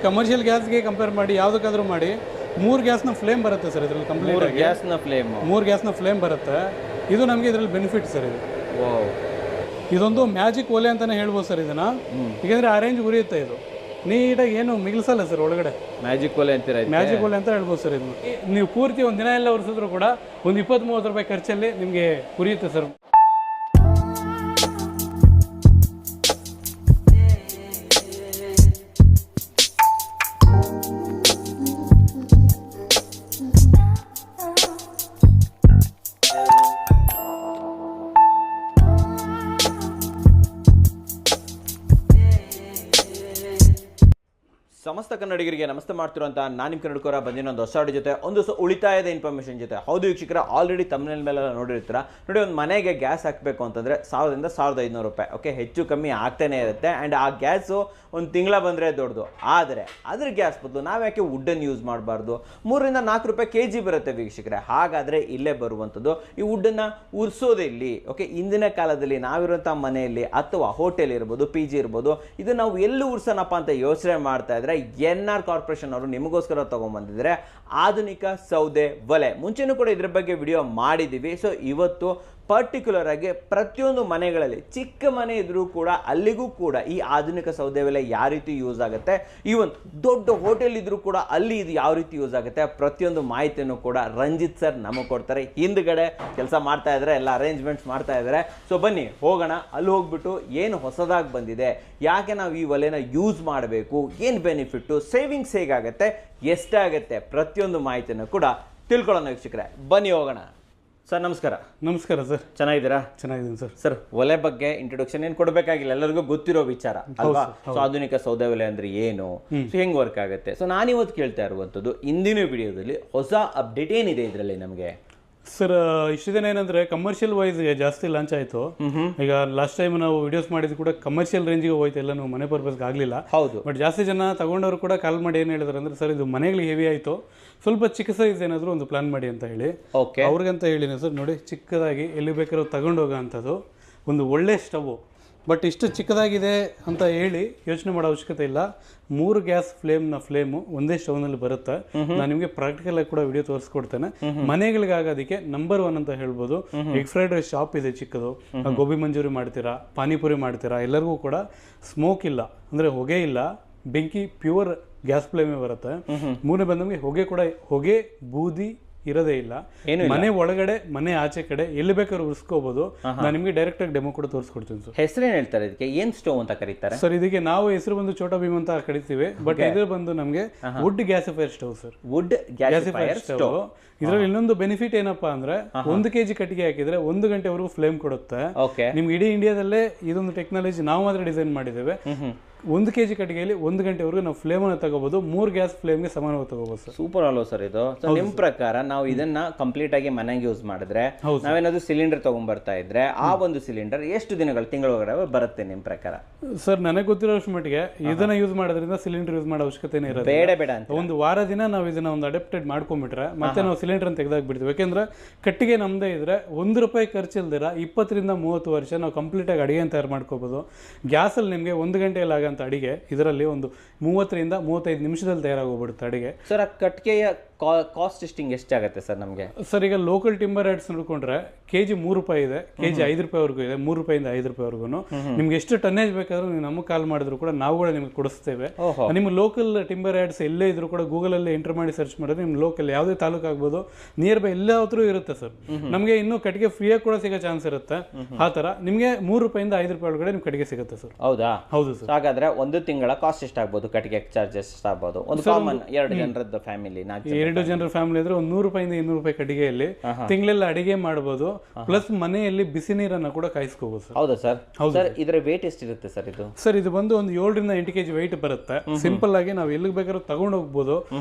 Commercial ಗ್ಯಾಸ್ಗೆ compare ಮಾಡಿ ಯಾವುದಕ್ಕಾದ್ರೂ ಮಾಡಿ 3 ಗ್ಯಾಸ್ನ ಫ್ಲೇಮ್ ಬರುತ್ತೆ ಸರ್ ಇದರಲ್ಲಿ ಕಂಪ್ಲೀಟ್ ಆಗಿ. ಮೂರು ಗ್ಯಾಸ್ನ ಫ್ಲೇಮ್ ಬರುತ್ತೆ. ಇದು ನಮಗೆ ಇದರಲ್ಲಿ ಬೆನಿಫಿಟ್ ಸರ್ ಇದು. ಇದೊಂದು ಮ್ಯಾಜಿಕ್ ಒಲೆ ಅಂತಲೇ ಹೇಳ್ಬೋದು ಸರ್ ಇದನ್ನು. ಯಾಕೆಂದರೆ ಆರೆಂಜ್ ಉರಿಯುತ್ತೆ ಇದು ನೀಟಾಗಿ, ಏನು ಮಿಗಿಲ್ಸಲ್ಲ ಸರ್ ಒಳಗಡೆ. ಮ್ಯಾಜಿಕ್ ಒಲೆ ಅಂತೀರ? ಮ್ಯಾಜಿಕ್ ಒಲೆ ಅಂತ ಹೇಳ್ಬೋದು ಸರ್ ಇದನ್ನು. ನೀವು ಪೂರ್ತಿ ಒಂದು ದಿನ ಎಲ್ಲ ಉರಿಸಿದ್ರು ಕೂಡ ಒಂದು 20-30 ರೂಪಾಯಿ ಖರ್ಚಲ್ಲಿ ನಿಮಗೆ ಉರಿಯುತ್ತೆ ಸರ್. ಸಮಸ್ತ ಕನ್ನಡಿಗರಿಗೆ ನಮಸ್ತೆ ಮಾಡ್ತಿರುವಂಥ ನಾನು ನಿಮ್ಮ ಕನ್ನಡಕೋರ ಬಂದಿನ ಒಂದು ಹೊಸ ಜೊತೆ ಒಂದು ಉಳಿತಾಯದ ಇನ್ಫಾರ್ಮೇಷನ್ ಜೊತೆ. ಹೌದು ವೀಕ್ಷಕರ, ಆಲ್ರೆಡಿ ತಮ್ಮನೇಲ್ ಮೇಲೆಲ್ಲ ನೋಡಿರ್ತೀರ ನೋಡಿ, ಒಂದು ಮನೆಗೆ ಗ್ಯಾಸ್ ಹಾಕಬೇಕು ಅಂತಂದರೆ 1000ರಿಂದ 1500 ರೂಪಾಯಿ. ಓಕೆ, ಹೆಚ್ಚು ಕಮ್ಮಿ ಆಗ್ತಾನೆ ಇರುತ್ತೆ. ಆ್ಯಂಡ್ ಆ ಗ್ಯಾಸು ಒಂದು ತಿಂಗಳ ಬಂದರೆ ದೊಡ್ಡದು. ಆದರೆ ಅದ್ರ ಗ್ಯಾಸ್ ಬದಲು ನಾವು ಯಾಕೆ ವುಡ್ಡನ್ನು ಯೂಸ್ ಮಾಡಬಾರ್ದು? 3ರಿಂದ 4 ರೂಪಾಯಿ kg ಬರುತ್ತೆ ವೀಕ್ಷಕರೇ. ಹಾಗಾದರೆ ಇಲ್ಲೇ ಬರುವಂಥದ್ದು ಈ ವುಡ್ಡನ್ನು ಉರಿಸೋದು ಇಲ್ಲಿ. ಓಕೆ, ಇಂದಿನ ಕಾಲದಲ್ಲಿ ನಾವಿರುವಂಥ ಮನೆಯಲ್ಲಿ ಅಥವಾ ಹೋಟೆಲ್ ಇರ್ಬೋದು, PG ಇರ್ಬೋದು, ಇದು ನಾವು ಎಲ್ಲಿ ಉರ್ಸೋಣಪ್ಪ ಅಂತ ಯೋಚನೆ ಮಾಡ್ತಾ ಇದ್ರೆ NR ಕಾರ್ಪೊರೇಷನ್ ಅವರು ನಿಮಗೋಸ್ಕರ ತಗೊಂಡ್ಬಂದಿದ್ದಾರೆ ಆಧುನಿಕ ಸೌದೆ ಒಲೆ. ಮುಂಚೆನೂ ಕೂಡ ಇದ್ರ ಬಗ್ಗೆ ವಿಡಿಯೋ ಮಾಡಿದ್ದೀವಿ. ಸೊ ಇವತ್ತು ಪರ್ಟಿಕ್ಯುಲರ್ ಆಗಿ ಪ್ರತಿಯೊಂದು ಮನೆಗಳಲ್ಲಿ, ಚಿಕ್ಕ ಮನೆ ಇದ್ರೂ ಕೂಡ ಅಲ್ಲಿಗೂ ಕೂಡ ಈ ಆಧುನಿಕ ಸೌದೆ ಒಲೆ ಯಾವ ರೀತಿ ಯೂಸ್ ಆಗುತ್ತೆ, ಈವನ್ ದೊಡ್ಡ ಹೋಟೆಲ್ ಇದ್ರೂ ಕೂಡ ಅಲ್ಲಿ ಇದು ಯಾವ ರೀತಿ ಯೂಸ್ ಆಗುತ್ತೆ, ಪ್ರತಿಯೊಂದು ಮಾಹಿತಿಯನ್ನು ಕೂಡ ರಂಜಿತ್ ಸರ್ ನಮಗೆ ಕೊಡ್ತಾರೆ. ಹಿಂದ್ಗಡೆ ಕೆಲಸ ಮಾಡ್ತಾ ಇದ್ದಾರೆ, ಎಲ್ಲ ಅರೇಂಜ್ಮೆಂಟ್ಸ್ ಮಾಡ್ತಾ ಇದ್ದಾರೆ. ಸೊ ಬನ್ನಿ ಹೋಗೋಣ, ಅಲ್ಲಿ ಹೋಗ್ಬಿಟ್ಟು ಏನು ಹೊಸದಾಗಿ ಬಂದಿದೆ, ಯಾಕೆ ನಾವು ಈ ಒಲೆನ ಯೂಸ್ ಮಾಡಬೇಕು, ಏನು ಬೆನಿಫಿಟ್ಟು, ಸೇವಿಂಗ್ಸ್ ಹೇಗಾಗುತ್ತೆ, ಎಷ್ಟಾಗುತ್ತೆ, ಪ್ರತಿಯೊಂದು ಮಾಹಿತಿಯನ್ನು ಕೂಡ ತಿಳ್ಕೊಳ್ಳೋಣ ವೀಕ್ಷಕರೇ. ಬನ್ನಿ ಹೋಗೋಣ. ಸರ್ ನಮಸ್ಕಾರ. ನಮಸ್ಕಾರ ಸರ್. ಚೆನ್ನಾಗಿದ್ದೀರಾ? ಚೆನ್ನಾಗಿದ್ದೀನಿ ಸರ್. ಸರ್, ಒಲೆ ಬಗ್ಗೆ ಇಂಟ್ರೊಡಕ್ಷನ್ ಏನು ಕೊಡಬೇಕಾಗಿಲ್ಲ, ಎಲ್ಲರಿಗೂ ಗೊತ್ತಿರೋ ವಿಚಾರ ಅಲ್ವಾ? ಸೊ ಆಧುನಿಕ ಸೌದೆ ಒಲೆ ಅಂದ್ರೆ ಏನು, ಸೊ ಹೆಂಗ್ ವರ್ಕ್ ಆಗುತ್ತೆ. ಸೊ ನಾನಿವತ್ತು ಕೇಳ್ತಾ ಇರುವಂಥದ್ದು ಇಂದಿನ ವಿಡಿಯೋದಲ್ಲಿ ಹೊಸ ಅಪ್ಡೇಟ್ ಏನಿದೆ ಇದರಲ್ಲಿ ನಮಗೆ. ಸರ್, ಇಷ್ಟು ದಿನ ಏನಂದ್ರೆ ಕಮರ್ಷಿಯಲ್ ವೈಸ್ ಜಾಸ್ತಿ ಲಾಂಚ್ ಆಯಿತು. ಈಗ ಲಾಸ್ಟ್ ಟೈಮ್ ನಾವು ವಿಡಿಯೋಸ್ ಮಾಡಿದ್ದು ಕೂಡ ಕಮರ್ಷಿಯಲ್ ರೇಂಜಿಗೆ ಹೋಯ್ತು, ಎಲ್ಲ ನಾವು ಮನೆ ಪರ್ಪಸ್ಗೆ ಆಗಲಿಲ್ಲ. ಹೌದು. ಬಟ್ ಜಾಸ್ತಿ ಜನ ತಗೊಂಡವರು ಕೂಡ ಕಾಲ್ ಮಾಡಿ ಏನು ಹೇಳಿದ್ರು ಅಂದ್ರೆ, ಸರ್ ಇದು ಮನೆಗಳಿಗೆ ಹೆವಿ ಆಯಿತು, ಸ್ವಲ್ಪ ಚಿಕ್ಕ ಸೈಜ್ ಏನಾದರೂ ಒಂದು ಪ್ಲಾನ್ ಮಾಡಿ ಅಂತ ಹೇಳಿ. ಅವ್ರಿಗಂತ ಹೇಳಿನಿ ಸರ್, ನೋಡಿ ಚಿಕ್ಕದಾಗಿ ಎಲ್ಲಿ ಬೇಕಾದ್ರೂ ತಗೊಂಡೋಗೋ ಅಂಥದ್ದು ಒಂದು ಒಳ್ಳೆ ಸ್ಟವ್. ಬಟ್ ಇಷ್ಟು ಚಿಕ್ಕದಾಗಿದೆ ಅಂತ ಹೇಳಿ ಯೋಚನೆ ಮಾಡೋ ಅವಶ್ಯಕತೆ ಇಲ್ಲ. 3 ಗ್ಯಾಸ್ ಫ್ಲೇಮು ಒಂದೇ ಸ್ಟವ್ನಲ್ಲಿ ಬರುತ್ತೆ. ನಾನು ನಿಮಗೆ ಪ್ರಾಕ್ಟಿಕಲ್ ಆಗಿ ಕೂಡ ವಿಡಿಯೋ ತೋರಿಸ್ಕೊಡ್ತೇನೆ. ಮನೆಗಳಿಗಾಗೋದಕ್ಕೆ ನಂಬರ್ 1 ಅಂತ ಹೇಳ್ಬೋದು. ಎಗ್ ಫ್ರೈಡ್ ರೈಸ್ ಶಾಪ್ ಇದೆ ಚಿಕ್ಕದು, ಗೋಬಿ ಮಂಚೂರಿ ಮಾಡ್ತೀರಾ, ಪಾನಿಪುರಿ ಮಾಡ್ತೀರಾ, ಎಲ್ಲರಿಗೂ ಕೂಡ ಸ್ಮೋಕ್ ಇಲ್ಲ, ಅಂದರೆ ಹೊಗೆ ಇಲ್ಲ, ಬೆಂಕಿ ಪ್ಯೂರ್ ಗ್ಯಾಸ್ ಫ್ಲೇಮೇ ಬರುತ್ತೆ. ಮೂರನೇ ಬಂದ ನಮಗೆ ಹೊಗೆ ಬೂದಿ ಇರೋದೇ ಇಲ್ಲ. ಮನೆ ಒಳಗಡೆ ಮನೆ ಆಚೆ ಕಡೆ ಎಲ್ಲಿ ಬೇಕಾದ್ರೂ ಉರ್ಸ್ಕೋಬಹುದು. ನಾನು ನಿಮಗೆ ಡೈರೆಕ್ಟ್ ಆಗಿ ಡೆಮೋ ಕೂಡ ತೋರಿಸ್ಕೊಡ್ತೀನಿ ಸರ್. ಹೆಸರೇನು ಹೇಳ್ತಾರೆ ಇದಕ್ಕೆ, ಏನ್ ಸ್ಟವ್ ಅಂತ ಕರೀತಾರೆ ಸರ್? ಇದಕ್ಕೆ ನಾವು ಹೆಸರು ಬಂದು ಛೋಟಾ ಭೀಮ್ ಅಂತ ಕರಿತೀವಿ. ಬಟ್ ಇದು ಬಂದು ನಮಗೆ wood gasifier stove sir. Wood gasifier stove. ಇದರಲ್ಲಿ ಇನ್ನೊಂದು ಬೆನಿಫಿಟ್ ಏನಪ್ಪಾ ಅಂದ್ರೆ, 1 kg ಕಟ್ಟಿಗೆ ಹಾಕಿದ್ರೆ 1 ಗಂಟೆವರೆಗೂ ಫ್ಲೇಮ್ ಕೊಡುತ್ತೆ. ನಿಮ್ಗೆ ಇಡೀ ಇಂಡಿಯಾದಲ್ಲೇ ಇದೊಂದು ಟೆಕ್ನಾಲಜಿ ನಾವು ಮಾತ್ರ ಡಿಸೈನ್ ಮಾಡಿದ್ದೇವೆ. 1 kg ಕಟ್ಟಿಗೆಯಲ್ಲಿ 1 ಗಂಟೆವರೆಗೂ ನಾವು ಫ್ಲೇಮ್ ಅನ್ನು ತಗೋಬಹುದು. 3 ಗ್ಯಾಸ್ ಫ್ಲೇಮ್ಗೆ ಸಮಾನವಾಗಿ ತಗೋಬಹುದು ಸರ್. ಸೂಪರ್ ಅಲ್ವಾ ಸರ್ ಇದು? ನಿಮ್ ಪ್ರಕಾರ ನಾವು ಇದನ್ನ ಕಂಪ್ಲೀಟ್ ಆಗಿ ಮನೆಗೆ ಯೂಸ್ ಮಾಡಿದ್ರೆ, ನಾವೇನಾದ್ರು ಸಿಲಿಂಡರ್ ತಗೊಂಡ್ಬರ್ತಾ ಇದ್ರೆ ಆ ಒಂದು ಸಿಲಿಂಡರ್ ಎಷ್ಟು ದಿನಗಳು, ತಿಂಗಳೊಳಗಡೆ ಬರುತ್ತೆ ನಿಮ್ ಪ್ರಕಾರ? ಸರ್, ನನಗೆ ಗೊತ್ತಿರೋ ಮಟ್ಟಿಗೆ ಇದನ್ನ ಯೂಸ್ ಮಾಡೋದ್ರಿಂದ ಸಿಲಿಂಡರ್ ಯೂಸ್ ಮಾಡೋ ಅವಶ್ಯಕತೆ ಇರೋದು ಬೇಡ ಅಂತ ಒಂದು ವಾರ ದಿನ ನಾವು ಇದನ್ನ ಒಂದು ಅಡಾಪ್ಟೆಡ್ ಮಾಡ್ಕೊಂಡ್ಬಿಟ್ರೆ ಮತ್ತೆ ನಾವು ಸಿಲಿಂಡರ್ ಅಂತ ತೆಗೆದಾಕ್ಬಿಡ್ತೀವಿ. ಯಾಕೆಂದ್ರೆ ಕಟ್ಟಿಗೆ ನಮ್ದೇ ಇದ್ರೆ 1 ರೂಪಾಯಿ ಖರ್ಚಿಲ್ದಿರ 20ರಿಂದ 30 ವರ್ಷ ನಾವು ಕಂಪ್ಲೀಟ್ ಆಗಿ ಅಡಿಗೆ ತಯಾರು ಮಾಡ್ಕೋಬಹುದು. ಗ್ಯಾಸಲ್ಲಿ ನಿಮಗೆ 1 ಗಂಟೆಯಲ್ಲಿ ಆಗಂತ ಅಡಿಗೆ ಇದರಲ್ಲಿ ಒಂದು 30ರಿಂದ 35 ನಿಮಿಷದಲ್ಲಿ ತಯಾರಾಗೋಗ್ಬಿಡುತ್ತೆ ಅಡಿಗೆ. ಸರ್, ಆ ಕಟ್ಟಿಗೆಯ ಕಾಸ್ಟ್ ಎಷ್ಟಾಗುತ್ತೆ ಸರ್ ನಮಗೆ? ಸರ್, ಈಗ ಲೋಕಲ್ ಟಿಂಬರ್ ರೇಟ್ಸ್ ನೋಡ್ಕೊಂಡ್ರೆ kg 3 ರೂಪಾಯಿ ಇದೆ, kg 5 ರೂಪಾಯಿವರೆಗೂ ಇದೆ. 3 ರೂಪಾಯಿಂದ 5 ರೂಪಾಯಿವರೆಗೂ ನಿಮ್ಗೆ ಎಷ್ಟು ಟನ್ನೇಜ್ ಬೇಕಾದ್ರೂ ನೀವು ನಮಗೆ ಕಾಲ್ ಮಾಡಿದ್ರು ಕೂಡ ನಾವು ಕೂಡ ನಿಮ್ಗೆ ಕೊಡಿಸ್ತೇವೆ. ನಿಮ್ಮ ಲೋಕಲ್ ಟಿಂಬರ್ ರೇಟ್ಸ್ ಎಲ್ಲೇ ಇದ್ರು ಕೂಡ ಗೂಗಲ್ ಅಲ್ಲಿ ಎಂಟರ್ ಮಾಡಿ ಸರ್ಚ್ ಮಾಡಿದ್ರೆ ನಿಮ್ಮ ಲೋಕಲ್ ಯಾವುದೇ ತಾಲೂಕು ಆಗ್ಬೋದು, ನಿಯರ್ ಬೈ ಎಲ್ಲಾದ್ರೂ ಇರುತ್ತೆ ಸರ್. ನಮಗೆ ಇನ್ನೂ ಕಟ್ಟಿಗೆ ಫ್ರೀಯಾಗಿ ಕೂಡ ಸಿಗೋ ಚಾನ್ಸ್ ಇರುತ್ತೆ. ಆ ತರ ನಿಮಗೆ 3 ರೂಪಾಯಿಂದ 5 ರೂಪಾಯಿ ಒಳಗಡೆ ನಿಮ್ಗೆ ಕಟ್ಟಿಗೆ ಸಿಗುತ್ತೆ ಸರ್. ಹೌದಾ? ಹೌದು ಸರ್. ಹಾಗಾದ್ರೆ ಒಂದು ತಿಂಗಳ ಕಾಸ್ಟ್ ಎಷ್ಟಾಗ್ಬೋದು, ಕಟ್ಟಿಗೆ ಚಾರ್ಜಸ್ ಎಷ್ಟಾಗ್ಬೋದು? ಒಂದು ಕಾಮನ್ 2 ಜನರದ್ದು ಫ್ಯಾಮಿಲಿ, 2 ಜನರ ಫ್ಯಾಮಿಲಿ ಇದ್ರೆ 100 ರೂಪಾಯಿಂದ 200 ರೂಪಾಯಿ ಕಟ್ಟಿಗೆಯಲ್ಲಿ ತಿಂಗಳೆಲ್ಲ ಅಡಿಗೆ ಮಾಡಬಹುದು. ಪ್ಲಸ್ ಮನೆಯಲ್ಲಿ ಬಿಸಿ ನೀರನ್ನ ಕೂಡ ಕಾಯಿಸ್ಕೋಬಹುದು ಸರ್. ಹೌದಾ ಸರ್? ಸರ್, ಇದರ ವೇಟ್ ಎಷ್ಟಿರುತ್ತೆ ಸರ್ ಇದು? ಸರ್, ಇದು ಬಂದು ಒಂದು 7ರಿಂದ 8 kg ವೆಯ್ಟ್ ಬರುತ್ತೆ. ಸಿಂಪಲ್ ಆಗಿ ನಾವು ಎಲ್ಲಿಗೆ ಬೇಕಾದ್ರೂ ತಗೊಂಡು ಹೋಗ್ಬೋದು.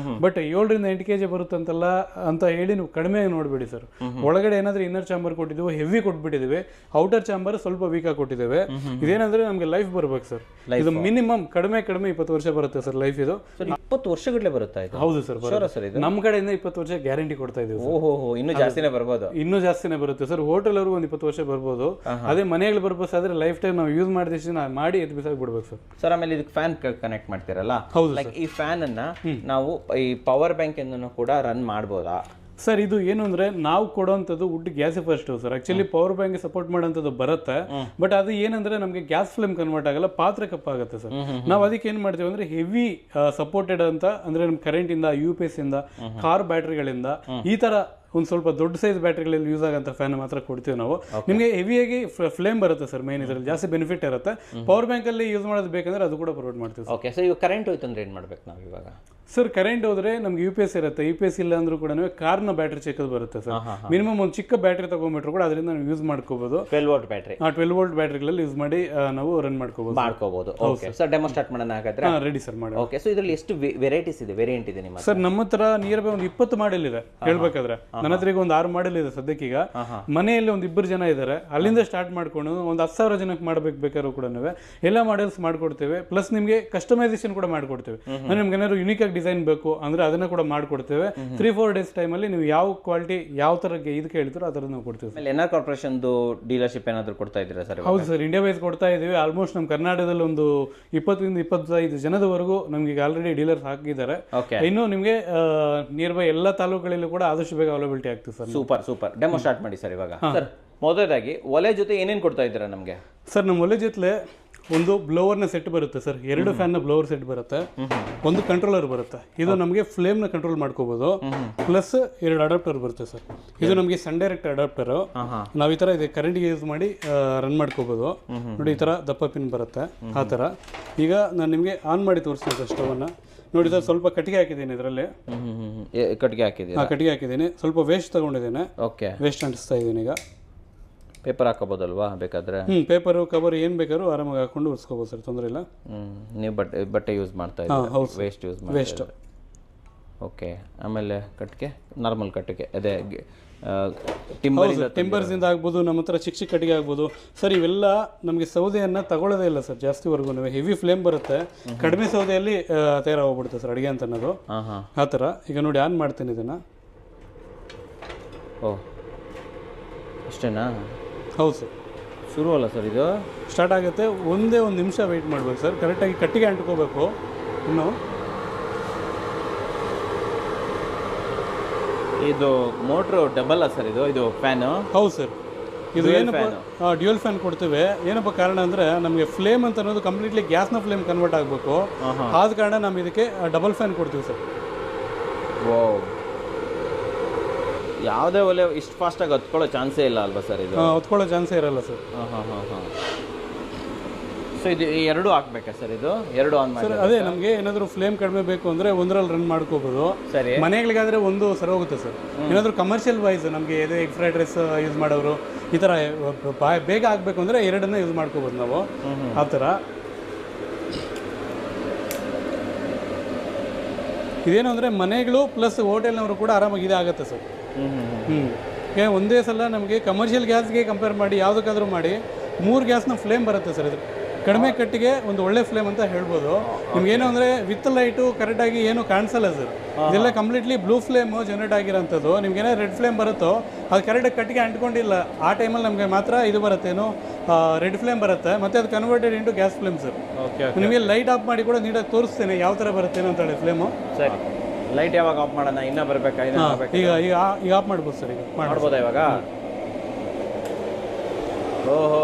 ಬಟ್ 7ರಿಂದ 8 kg ಬರುತ್ತೆ ಅಂತ ಹೇಳಿ ನೀವು ಕಡಿಮೆ ನೋಡ್ಬೇಡಿ ಸರ್. ಒಳಗಡೆ ಏನಾದ್ರೂ ಇನ್ನರ್ ಚಾಂಬರ್ ಕೊಟ್ಟಿದ್ದೀವಿ, ಹೆವಿ ಕೊಟ್ಬಿಟ್ಟಿದ್ದೀವಿ, ಔಟರ್ ಚಾಂಬರ್ ಸ್ವಲ್ಪ ವೀಕ್ ಆಗಿ ಕೊಟ್ಟಿದ್ದೇವೆ. ಇದೇನಂದ್ರೆ ನಮ್ಗೆ ಲೈಫ್ ಬರ್ಬೇಕು ಸರ್. ಇದು ಮಿನಿಮಮ್ ಕಡಿಮೆ 20 ವರ್ಷ ಬರುತ್ತೆ ಸರ್ ಲೈಫ್ ಇದು. ಸರ್ 20 ವರ್ಷಗಟ್ಟಲೆ ಬರುತ್ತಾ ಇದು? ಹೌದು ಸರ್, ಸರ್ ಇದು ನಮ್ಮ ಕಡೆಯಿಂದ 20 ವರ್ಷ ಗ್ಯಾರಂಟಿ ಕೊಡ್ತಾ ಇದೀವಿ. ಓಹೋ, ಇನ್ನೂ ಜಾಸ್ತಿನೇ ಬರ್ಬೋದು. ಇನ್ನೂ ಜಾಸ್ತಿನೇ ಬರುತ್ತೆ ಸರ್. ಹೋಟೆಲ್ ಅವ್ರಿಗೆ ಒಂದು 20 ವರ್ಷ ಬರ್ಬೋದು. ಅದೇ ಮನೆಯಲ್ಲಿ ಬರ್ಬೋದು ಆದ್ರೆ ಲೈಫ್ ಟೈಮ್ ನಾವು ಯೂಸ್ ಮಾಡಿದ ಮಾಡಿ ಎದ್ದು ಬಿಸಾಕ್ ಬಿಡ್ಬೇಕು ಸರ್. ಸರ್ ಆಮೇಲೆ ಇದಕ್ಕೆ ಫ್ಯಾನ್ ಕನೆಕ್ಟ್ ಮಾಡ್ತೀರಲ್ಲ, ಹೌದು ಲೈಕ್ ಈ ಫ್ಯಾನ್ ಅನ್ನ ನಾವು ಈ ಪವರ್ ಬ್ಯಾಂಕ್ ಇಂದನೂ ಕೂಡ ರನ್ ಮಾಡ್ಬೋದಾ ಸರ್? ಇದು ಏನು ಅಂದ್ರೆ ನಾವು ಕೊಡುವಂಥದ್ದು wood gasifier stove sir. Actually power bank support ಮಾಡೋಂಥದ್ದು ಬರುತ್ತೆ, ಬಟ್ ಅದು ಏನಂದ್ರೆ ನಮಗೆ ಗ್ಯಾಸ್ ಫ್ಲೇಮ್ ಕನ್ವರ್ಟ್ ಆಗಲ್ಲ, ಪಾತ್ರೆ ಕಪ್ಪಾಗುತ್ತೆ ಸರ್. ನಾವು ಅದಕ್ಕೆ ಏನ್ ಮಾಡ್ತೀವಿ ಅಂದ್ರೆ ಹೆವಿ ಸಪೋರ್ಟೆಡ್ ಅಂತ ಅಂದ್ರೆ ನಮ್ ಕರೆಂಟ್ ಇಂದ, UPS ಇಂದ, ಕಾರ್ ಬ್ಯಾಟ್ರಿಗಳಿಂದ ಈ ತರ ಒಂದು ಸ್ವಲ್ಪ ದೊಡ್ಡ ಸೈಜ್ ಬ್ಯಾಟ್ರಿಗಳಲ್ಲಿ ಯೂಸ್ ಆಗಂತ ಫ್ಯಾನ್ ಮಾತ್ರ ಕೊಡ್ತೀವಿ ನಾವು. ನಿಮಗೆ ಹೆವಿಯಾಗಿ ಫ್ಲೇಮ್ ಬರುತ್ತೆ ಸರ್, ಮೇನ್ ಇದರಲ್ಲಿ ಜಾಸ್ತಿ ಬೆನಿಫಿಟ್ ಇರುತ್ತೆ. ಪವರ್ ಬ್ಯಾಂಕ್ ಅಲ್ಲಿ ಯೂಸ್ ಮಾಡೋದು ಬೇಕಂದ್ರೆ ಅದು ಕೂಡ ಪ್ರೊವೈಡ್ ಮಾಡ್ತೀವಿ. ಓಕೆ, ಸೊ ಈಗ ಕರೆಂಟ್ ಹೋಯ್ತು ಅಂದ್ರೆ ಏನ್ ಮಾಡ್ಬೇಕು ನಾವು ಇವಾಗ? ಸರ್ ಕರೆಂಟ್ ಹೋದ್ರೆ ನಮ್ಗೆ UPS ಇರುತ್ತೆ. UPS ಇಲ್ಲ ಅಂದ್ರೂ ಕೂಡ ಕಾರ್ನ ಬ್ಯಾಟ್ರಿ ಚಿಕ್ಕದು ಬರುತ್ತೆ ಸರ್. ಮಿನಿಮಮ್ ಒಂದು ಚಿಕ್ಕ ಬ್ಯಾಟ್ರಿ ತಗೊಂಡ್ಬಿಟ್ರು ಕೂಡ ಅದರಿಂದ ನಾವು ಯೂಸ್ ಮಾಡ್ಕೋಬಹುದು. 12 ವೋಲ್ಟ್ ಬ್ಯಾಟ್ರಿ, 12 ವೋಲ್ಟ್ ಬ್ಯಾಟ್ರಿಗಳಲ್ಲಿ ಯೂಸ್ ಮಾಡಿ ನಾವು ರನ್ ಮಾಡ್ಕೋಬಹುದು. ಓಕೆ ಸರ್, ಡೆಮೋ ಸ್ಟಾರ್ಟ್ ಮಾಡೋಣ ಹಾಗಾದ್ರೆ. ರೆಡಿ ಸರ್, ಮಾಡಿ. ಓಕೆ, ಸೊ ಇದರಲ್ಲಿ ಎಷ್ಟು ವೆರೈಟೀಸ್ ಇದೆ, ವೇರಿಯಂಟ್ ಇದೆ ನಿಮ್ಮ ಸರ್? ನಮ್ಮ ಹತ್ರ ನಿಯರ್ ಬೈ ಒಂದು 20 ಮಾಡೆಲ್ ಇದೆ ಹೇಳ್ಬೇಕಾದ್ರೆ. ನನ್ನ ಹತ್ರ ಈಗ ಒಂದು 6 ಮಾಡೆಲ್ ಇದೆ ಸದ್ಯಕ್ಕೀಗ. ಮನೆಯಲ್ಲಿ ಒಂದು 2 ಜನ ಇದ್ದಾರೆ, ಅಲ್ಲಿಂದ ಸ್ಟಾರ್ಟ್ ಮಾಡ್ಕೊಂಡು ಒಂದು 10,000 ಜನಕ್ಕೆ ಮಾಡ್ಬೇಕು ಬೇಕಾದ್ರೂ ಕೂಡ ಎಲ್ಲ ಮಾಡೆಲ್ಸ್ ಮಾಡ್ಕೊಡ್ತೇವೆ. ಪ್ಲಸ್ ನಿಮಗೆ ಕಸ್ಟಮೈಸೇಷನ್ ಕೂಡ ಮಾಡ್ಕೊಡ್ತೇವೆ. ನಿಮ್ಗೆ ಏನಾದ್ರು ಯುನಿಕ್ ಆಗಿ ಡಿಸೈನ್ ಬೇಕು ಅಂದ್ರೆ ಅದನ್ನ ಕೂಡ ಮಾಡ್ಕೊಡ್ತೇವೆ. 3-4 ಡೇಸ್ ಟೈಮ್ ಅಲ್ಲಿ ನೀವು ಯಾವ ಕ್ವಾಲಿಟಿ ಯಾವ ತರ ಇದಕ್ಕೆ ಹೇಳ್ತೀರೋ ಅದನ್ನ ನಾವು ಕೊಡ್ತೀವಿ. NR ಕಾರ್ಪೊರೇಷನ್ ಡೀಲರ್ಶಿಪ್ ಏನಾದ್ರು ಕೊಡ್ತಾ ಇದ್ದೀರಾ ಸರ್? ಹೌದು ಸರ್, ಇಂಡಿಯಾ ವೈಸ್ ಕೊಡ್ತಾ ಇದೀವಿ. ಆಲ್ಮೋಸ್ಟ್ ನಮ್ಮ ಕರ್ನಾಟಕದಲ್ಲಿ ಒಂದು 20-25 ಜನದವರೆಗೂ ನಮ್ಗೆ ಈಗ ಆಲ್ರೆಡಿ ಡೀಲರ್ಸ್ ಹಾಕಿದ್ದಾರೆ. ಇನ್ನು ನಿಮಗೆ ನಿಯರ್ ಬೈ ಎಲ್ಲ ತಾಲೂಕುಗಳಲ್ಲೂ ಕೂಡ ಆದಷ್ಟು ಬೇಗ ಅವೈಲಬಿಲಿಟಿ ಆಗ್ತದೆ ಸರ್. ಸೂಪರ್ ಡೆಮೋ ಸ್ಟಾರ್ಟ್ ಮಾಡಿ ಸರ್ ಇವಾಗ. ಸರ್ ಮೊದಲಾಗಿ ಒಲೆ ಜೊತೆ ಏನೇನು ಕೊಡ್ತಾ ಇದ್ದೀರಾ ನಮಗೆ? ಸರ್ ನಮ್ಮ ಒಲೆ ಜೊತೆ ಒಂದು ಬ್ಲೋವರ್ನ ಸೆಟ್ ಬರುತ್ತೆ ಸರ್, 2 ಫ್ಯಾನ್ ನ ಬ್ಲೋವರ್ ಸೆಟ್ ಬರುತ್ತೆ, ಒಂದು ಕಂಟ್ರೋಲರ್ ಬರುತ್ತೆ. ಇದು ನಮಗೆ ಫ್ಲೇಮ್ ನ ಕಂಟ್ರೋಲ್ ಮಾಡ್ಕೋಬಹುದು. ಪ್ಲಸ್ 2 ಅಡಾಪ್ಟರ್ ಬರುತ್ತೆ ಸರ್. ಇದು ನಮಗೆ ಸನ್ ಡೈರೆಕ್ಟ್ ಅಡಾಪ್ಟರ್. ನಾವು ಈ ತರ ಇದೆ ಕರೆಂಟ್ ಯೂಸ್ ಮಾಡಿ ರನ್ ಮಾಡ್ಕೋಬಹುದು. ನೋಡಿ ಈ ತರ ದಪ್ಪ ಪಿನ್ ಬರುತ್ತೆ ಆ ತರ. ಈಗ ನಾನು ನಿಮಗೆ ಆನ್ ಮಾಡಿ ತೋರಿಸ್ತೀನಿ ಸರ್ ಸ್ಟವ್ ಅನ್ನ. ನೋಡಿ ಸರ್, ಸ್ವಲ್ಪ ಕಟ್ಟಿಗೆ ಹಾಕಿದ್ದೀನಿ ಇದರಲ್ಲಿ. ಕಟ್ಟಿಗೆ ಹಾಕಿದ್ದೀನಿ, ಸ್ವಲ್ಪ ವೇಸ್ಟ್ ತಗೊಂಡಿದ್ದೇನೆ. ವೇಸ್ಟ್ ಅಂಟಿಸ್ತಾ ಇದ್ದೀನಿ. ಈಗ ಪೇಪರ್ ಹಾಕೋಬೋದಲ್ವಾ ಬೇಕಾದ್ರೆ? ಪೇಪರು ಕವರ್ ಏನು ಬೇಕಾದ್ರೂ ಆರಾಮಾಗಿ ಹಾಕೊಂಡು ಉಳಿಸ್ಕೋಬೋದು ಸರ್, ತೊಂದರೆ ಇಲ್ಲ. ನೀವು ಬಟ್ಟೆ ಯೂಸ್ ಮಾಡ್ತಾ ಇದ್ದೀರಾ, ವೇಸ್ಟ್ ಯೂಸ್ ಮಾಡಿ. ವೇಸ್ಟ್. ಓಕೆ, ಆಮೇಲೆ ಕಟ್ಟಿಗೆ, ನಾರ್ಮಲ್ ಕಟ್ಟಿಗೆ, ಅದೇ ಟಿಂಬರ್ಸ್ ಇಂದ ಆಗ್ಬೋದು, ನಮ್ಮ ಹತ್ರ ಚಿಕ್ಕ ಕಟ್ಟಿಗೆ ಆಗ್ಬೋದು ಸರ್. ಇವೆಲ್ಲ ನಮಗೆ ಸೌದೆಯನ್ನು ತಗೊಳ್ಳೋದೇ ಇಲ್ಲ ಸರ್ ಜಾಸ್ತಿವರೆಗೂ. ಹೆವಿ ಫ್ಲೇಮ್ ಬರುತ್ತೆ, ಕಡಿಮೆ ಸೌದೆಯಲ್ಲಿ ತಯಾರಾಗೋಗ್ಬಿಡುತ್ತೆ ಸರ್ ಅಡುಗೆ ಅಂತ ಅನ್ನೋದು ಆ ಥರ. ಈಗ ನೋಡಿ ಆನ್ ಮಾಡ್ತೀನಿ ಇದನ್ನು. ಓ ಅಷ್ಟೇನಾ? ಹೌದು ಸರ್, ಶುರು ಅಲ್ಲ ಸರ್, ಇದು ಸ್ಟಾರ್ಟ್ ಆಗುತ್ತೆ. ಒಂದೇ 1 ನಿಮಿಷ ವೆಯ್ಟ್ ಮಾಡಬೇಕು ಸರ್, ಕರೆಕ್ಟಾಗಿ ಕಟ್ಟಿಗೆ ಅಂಟ್ಕೋಬೇಕು. ಇನ್ನು ಇದು ಮೋಟ್ರು ಡಬಲ್ ಸರ್, ಇದು ಫ್ಯಾನು? ಹೌದು ಸರ್, ಇದು ಏನಪ್ಪ ಡ್ಯೂಯಲ್ ಫ್ಯಾನ್ ಕೊಡ್ತೇವೆ. ಏನಪ್ಪ ಕಾರಣ ಅಂದರೆ ನಮಗೆ ಫ್ಲೇಮ್ ಅಂತ ಅನ್ನೋದು ಕಂಪ್ಲೀಟ್ಲಿ ಗ್ಯಾಸ್ನ ಫ್ಲೇಮ್ ಕನ್ವರ್ಟ್ ಆಗಬೇಕು. ಆದ ಕಾರಣ ನಾವು ಇದಕ್ಕೆ ಡಬಲ್ ಫ್ಯಾನ್ ಕೊಡ್ತೀವಿ ಸರ್. ಓ, ಯಾವುದೇ ಒಲೆ ಇಷ್ಟು ಫಾಸ್ಟಾಗಿ ಹೊತ್ಕೊಳ್ಳೋ ಚಾನ್ಸೇ ಇಲ್ಲ ಅಲ್ವಾ ಸರ್? ಇದು ಹೊತ್ಕೊಳ್ಳೋ ಚಾನ್ಸೇ ಇರಲ್ಲ ಸರ್. ಸೊ ಇದು 2 ಹಾಕ್ಬೇಕಾ ಸರ್? ಇದು 2 ಆನ್ ಮಾಡಿ. ಅದೇ ನಮಗೆ ಏನಾದರೂ ಫ್ಲೇಮ್ ಕಡಿಮೆ ಬೇಕು ಅಂದರೆ ಒಂದರಲ್ಲಿ ರನ್ ಮಾಡ್ಕೋಬೋದು. ಸರಿ, ಮನೆಗಳಿಗಾದರೆ ಒಂದು ಸರಿ ಹೋಗುತ್ತೆ ಸರ್. ಏನಾದರೂ ಕಮರ್ಷಿಯಲ್ ವೈಸ್ ನಮಗೆ ಎಗ್ ಫ್ರೈಡ್ ರೈಸ್ ಯೂಸ್ ಮಾಡೋರು ಈ ಥರ ಬೇಗ ಆಗಬೇಕು ಅಂದರೆ 2 ಯೂಸ್ ಮಾಡ್ಕೋಬೋದು ನಾವು ಆ ಥರ. ಇದೇನು ಅಂದರೆ ಮನೆಗಳು ಪ್ಲಸ್ ಹೋಟೆಲ್ನವರು ಕೂಡ ಆರಾಮಾಗಿ ಇದಾಗುತ್ತೆ ಸರ್. ಒಂದೇ ಸಲ ನಮಗೆ ಕಮರ್ಷಿಯಲ್ ಗ್ಯಾಸ್ಗೆ ಕಂಪೇರ್ ಮಾಡಿ ಯಾವುದಕ್ಕಾದ್ರೂ ಮಾಡಿ 3 ಗ್ಯಾಸ್ನ ಫ್ಲೇಮ್ ಬರುತ್ತೆ ಸರ್. ಇದು ಕಡಿಮೆ ಕಟ್ಟಿಗೆ ಒಂದು ಒಳ್ಳೆ ಫ್ಲೇಮ್ ಅಂತ ಹೇಳ್ಬೋದು. ನಿಮ್ಗೇನು ಅಂದರೆ ವಿತ್ ಲೈಟು ಕರೆಕ್ಟಾಗಿ ಏನು ಕಾಣಿಸಲ್ಲ ಸರ್. ಇದೆಲ್ಲ ಕಂಪ್ಲೀಟ್ಲಿ ಬ್ಲೂ ಫ್ಲೇಮು ಜನರೇಟ್ ಆಗಿರೋಂಥದ್ದು. ನಿಮ್ಗೇನೋ ರೆಡ್ ಫ್ಲೇಮ್ ಬರುತ್ತೋ ಅದು ಕರೆಕ್ಟಾಗಿ ಕಟ್ಟಿಗೆ ಅಂಟ್ಕೊಂಡಿಲ್ಲ, ಆ ಟೈಮಲ್ಲಿ ನಮಗೆ ಮಾತ್ರ ಇದು ಬರುತ್ತೇನು ರೆಡ್ ಫ್ಲೇಮ್ ಬರುತ್ತೆ. ಮತ್ತು ಅದು converted into gas flame sir. ನಿಮಗೆ ಲೈಟ್ ಆಫ್ ಮಾಡಿ ಕೂಡ ನೀಟಾಗಿ ತೋರಿಸ್ತೇನೆ ಯಾವ ಥರ ಬರುತ್ತೇನೋ ಅಂತೇಳಿ ಫ್ಲೇಮು. ಸರಿ, ಲೈಟ್ ಯಾವಾಗ ಆಫ್ ಮಾಡೋಣ? ಇನ್ನೂ ಬರಬೇಕಾ? ಈಗ ಆಫ್ ಮಾಡ್ಬೋದು ಸರ್. ಈಗ ಮಾಡ್ಬೋದಾ ಇವಾಗ? ಓಹೋ,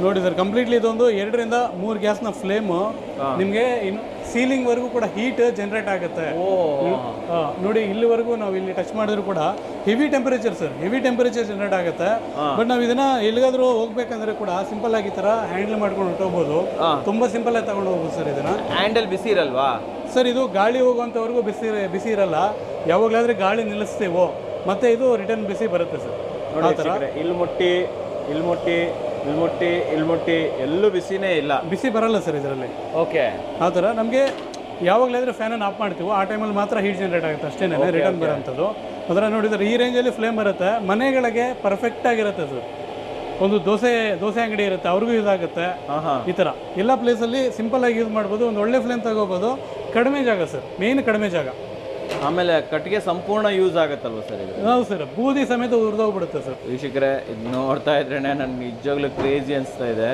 ನೋಡಿ ಸರ್, ಕಂಪ್ಲೀಟ್ಲಿ ಇದೊಂದು 2ರಿಂದ 3 ಗ್ಯಾಸ್ನ ಫ್ಲೇಮು ನಿಮಗೆ ಇನ್ನು ಸೀಲಿಂಗ್ವರೆಗೂ ಕೂಡ ಹೀಟ್ ಜನರೇಟ್ ಆಗುತ್ತೆ. ನೋಡಿ ಇಲ್ಲಿವರೆಗೂ ನಾವು ಇಲ್ಲಿ ಟಚ್ ಮಾಡಿದ್ರು ಕೂಡ heavy temperature sir, heavy temperature generate ಆಗುತ್ತೆ. ಬಟ್ ನಾವು ಇದನ್ನ ಎಲ್ಲಿಗಾದ್ರೂ ಹೋಗ್ಬೇಕಂದ್ರೆ ಕೂಡ ಸಿಂಪಲ್ ಆಗಿ ಈ ಥರ ಹ್ಯಾಂಡಲ್ ಮಾಡ್ಕೊಂಡು ಹೊರಟೋಗ್ಬೋದು. ತುಂಬ ಸಿಂಪಲ್ ಆಗಿ ತಗೊಂಡು ಹೋಗ್ಬೋದು ಸರ್. ಇದನ್ನ ಹ್ಯಾಂಡಲ್ ಬಿಸಿ ಇರಲ್ವಾ ಸರ್? ಇದು ಗಾಳಿ ಹೋಗುವಂಥವ್ರಿಗೂ ಬಿಸಿ ಇರಲ್ಲ. ಯಾವಾಗಲಾದ್ರೆ ಗಾಳಿ ನಿಲ್ಲಿಸ್ತೇವೋ ಮತ್ತೆ ಇದು ರಿಟರ್ನ್ ಬಿಸಿ ಬರುತ್ತೆ ಸರ್. ಆ ಥರ ಇಲ್ಮುಟ್ಟಿ ಎಲ್ಲೂ ಬಿಸಿನೇ ಇಲ್ಲ, ಬಿಸಿ ಬರಲ್ಲ ಸರ್ ಇದರಲ್ಲಿ. ಓಕೆ, ಆ ಥರ ನಮಗೆ ಯಾವಾಗಲಾದ್ರೆ ಫ್ಯಾನನ್ನು ಆಫ್ ಮಾಡ್ತೀವೋ ಆ ಟೈಮಲ್ಲಿ ಮಾತ್ರ ಹೀಟ್ ಜನರೇಟ್ ಆಗುತ್ತೆ ಅಷ್ಟೇ, ರಿಟರ್ನ್ ಬರೋಂಥದ್ದು. ಅದರ ನೋಡಿದರೆ ಈ ರೇಂಜಲ್ಲಿ ಫ್ಲೇಮ್ ಬರುತ್ತೆ. ಮನೆಗಳಿಗೆ ಪರ್ಫೆಕ್ಟ್ ಆಗಿರುತ್ತೆ ಸರ್. ಒಂದು ದೋಸೆ ಅಂಗಡಿ ಇರುತ್ತೆ ಅವ್ರಿಗೂ ಯೂಸ್ ಆಗುತ್ತೆ. ಈ ಥರ ಎಲ್ಲ ಪ್ಲೇಸಲ್ಲಿ ಸಿಂಪಲ್ ಆಗಿ ಯೂಸ್ ಮಾಡ್ಬೋದು. ಒಂದು ಒಳ್ಳೆ ಫ್ಲೇಮ್ ತಗೋಬೋದು. ಕಡಿಮೆ ಜಾಗ ಸರ್, ಮೇನ್ ಕಡಿಮೆ ಜಾಗ. ಆಮೇಲೆ ಕಟ್ಟಿಗೆ ಸಂಪೂರ್ಣ ಯೂಸ್ ಆಗುತ್ತಲ್ವ ಸರ್ ಇದು? ಹೌದು ಸರ್, ಬೂದಿ ಸಮೇತ ಉರಿದೋಗ್ಬಿಡುತ್ತೆ ಸರ್. ವೀಕ್ಷಕರೇ, ಇದು ನೋಡ್ತಾ ಇದ್ರೇನೆ ನನ್ಗೆ ನಿಜವಾಗ್ಲೂ ಕ್ರೇಜಿ ಅನಿಸ್ತಾ ಇದೆ.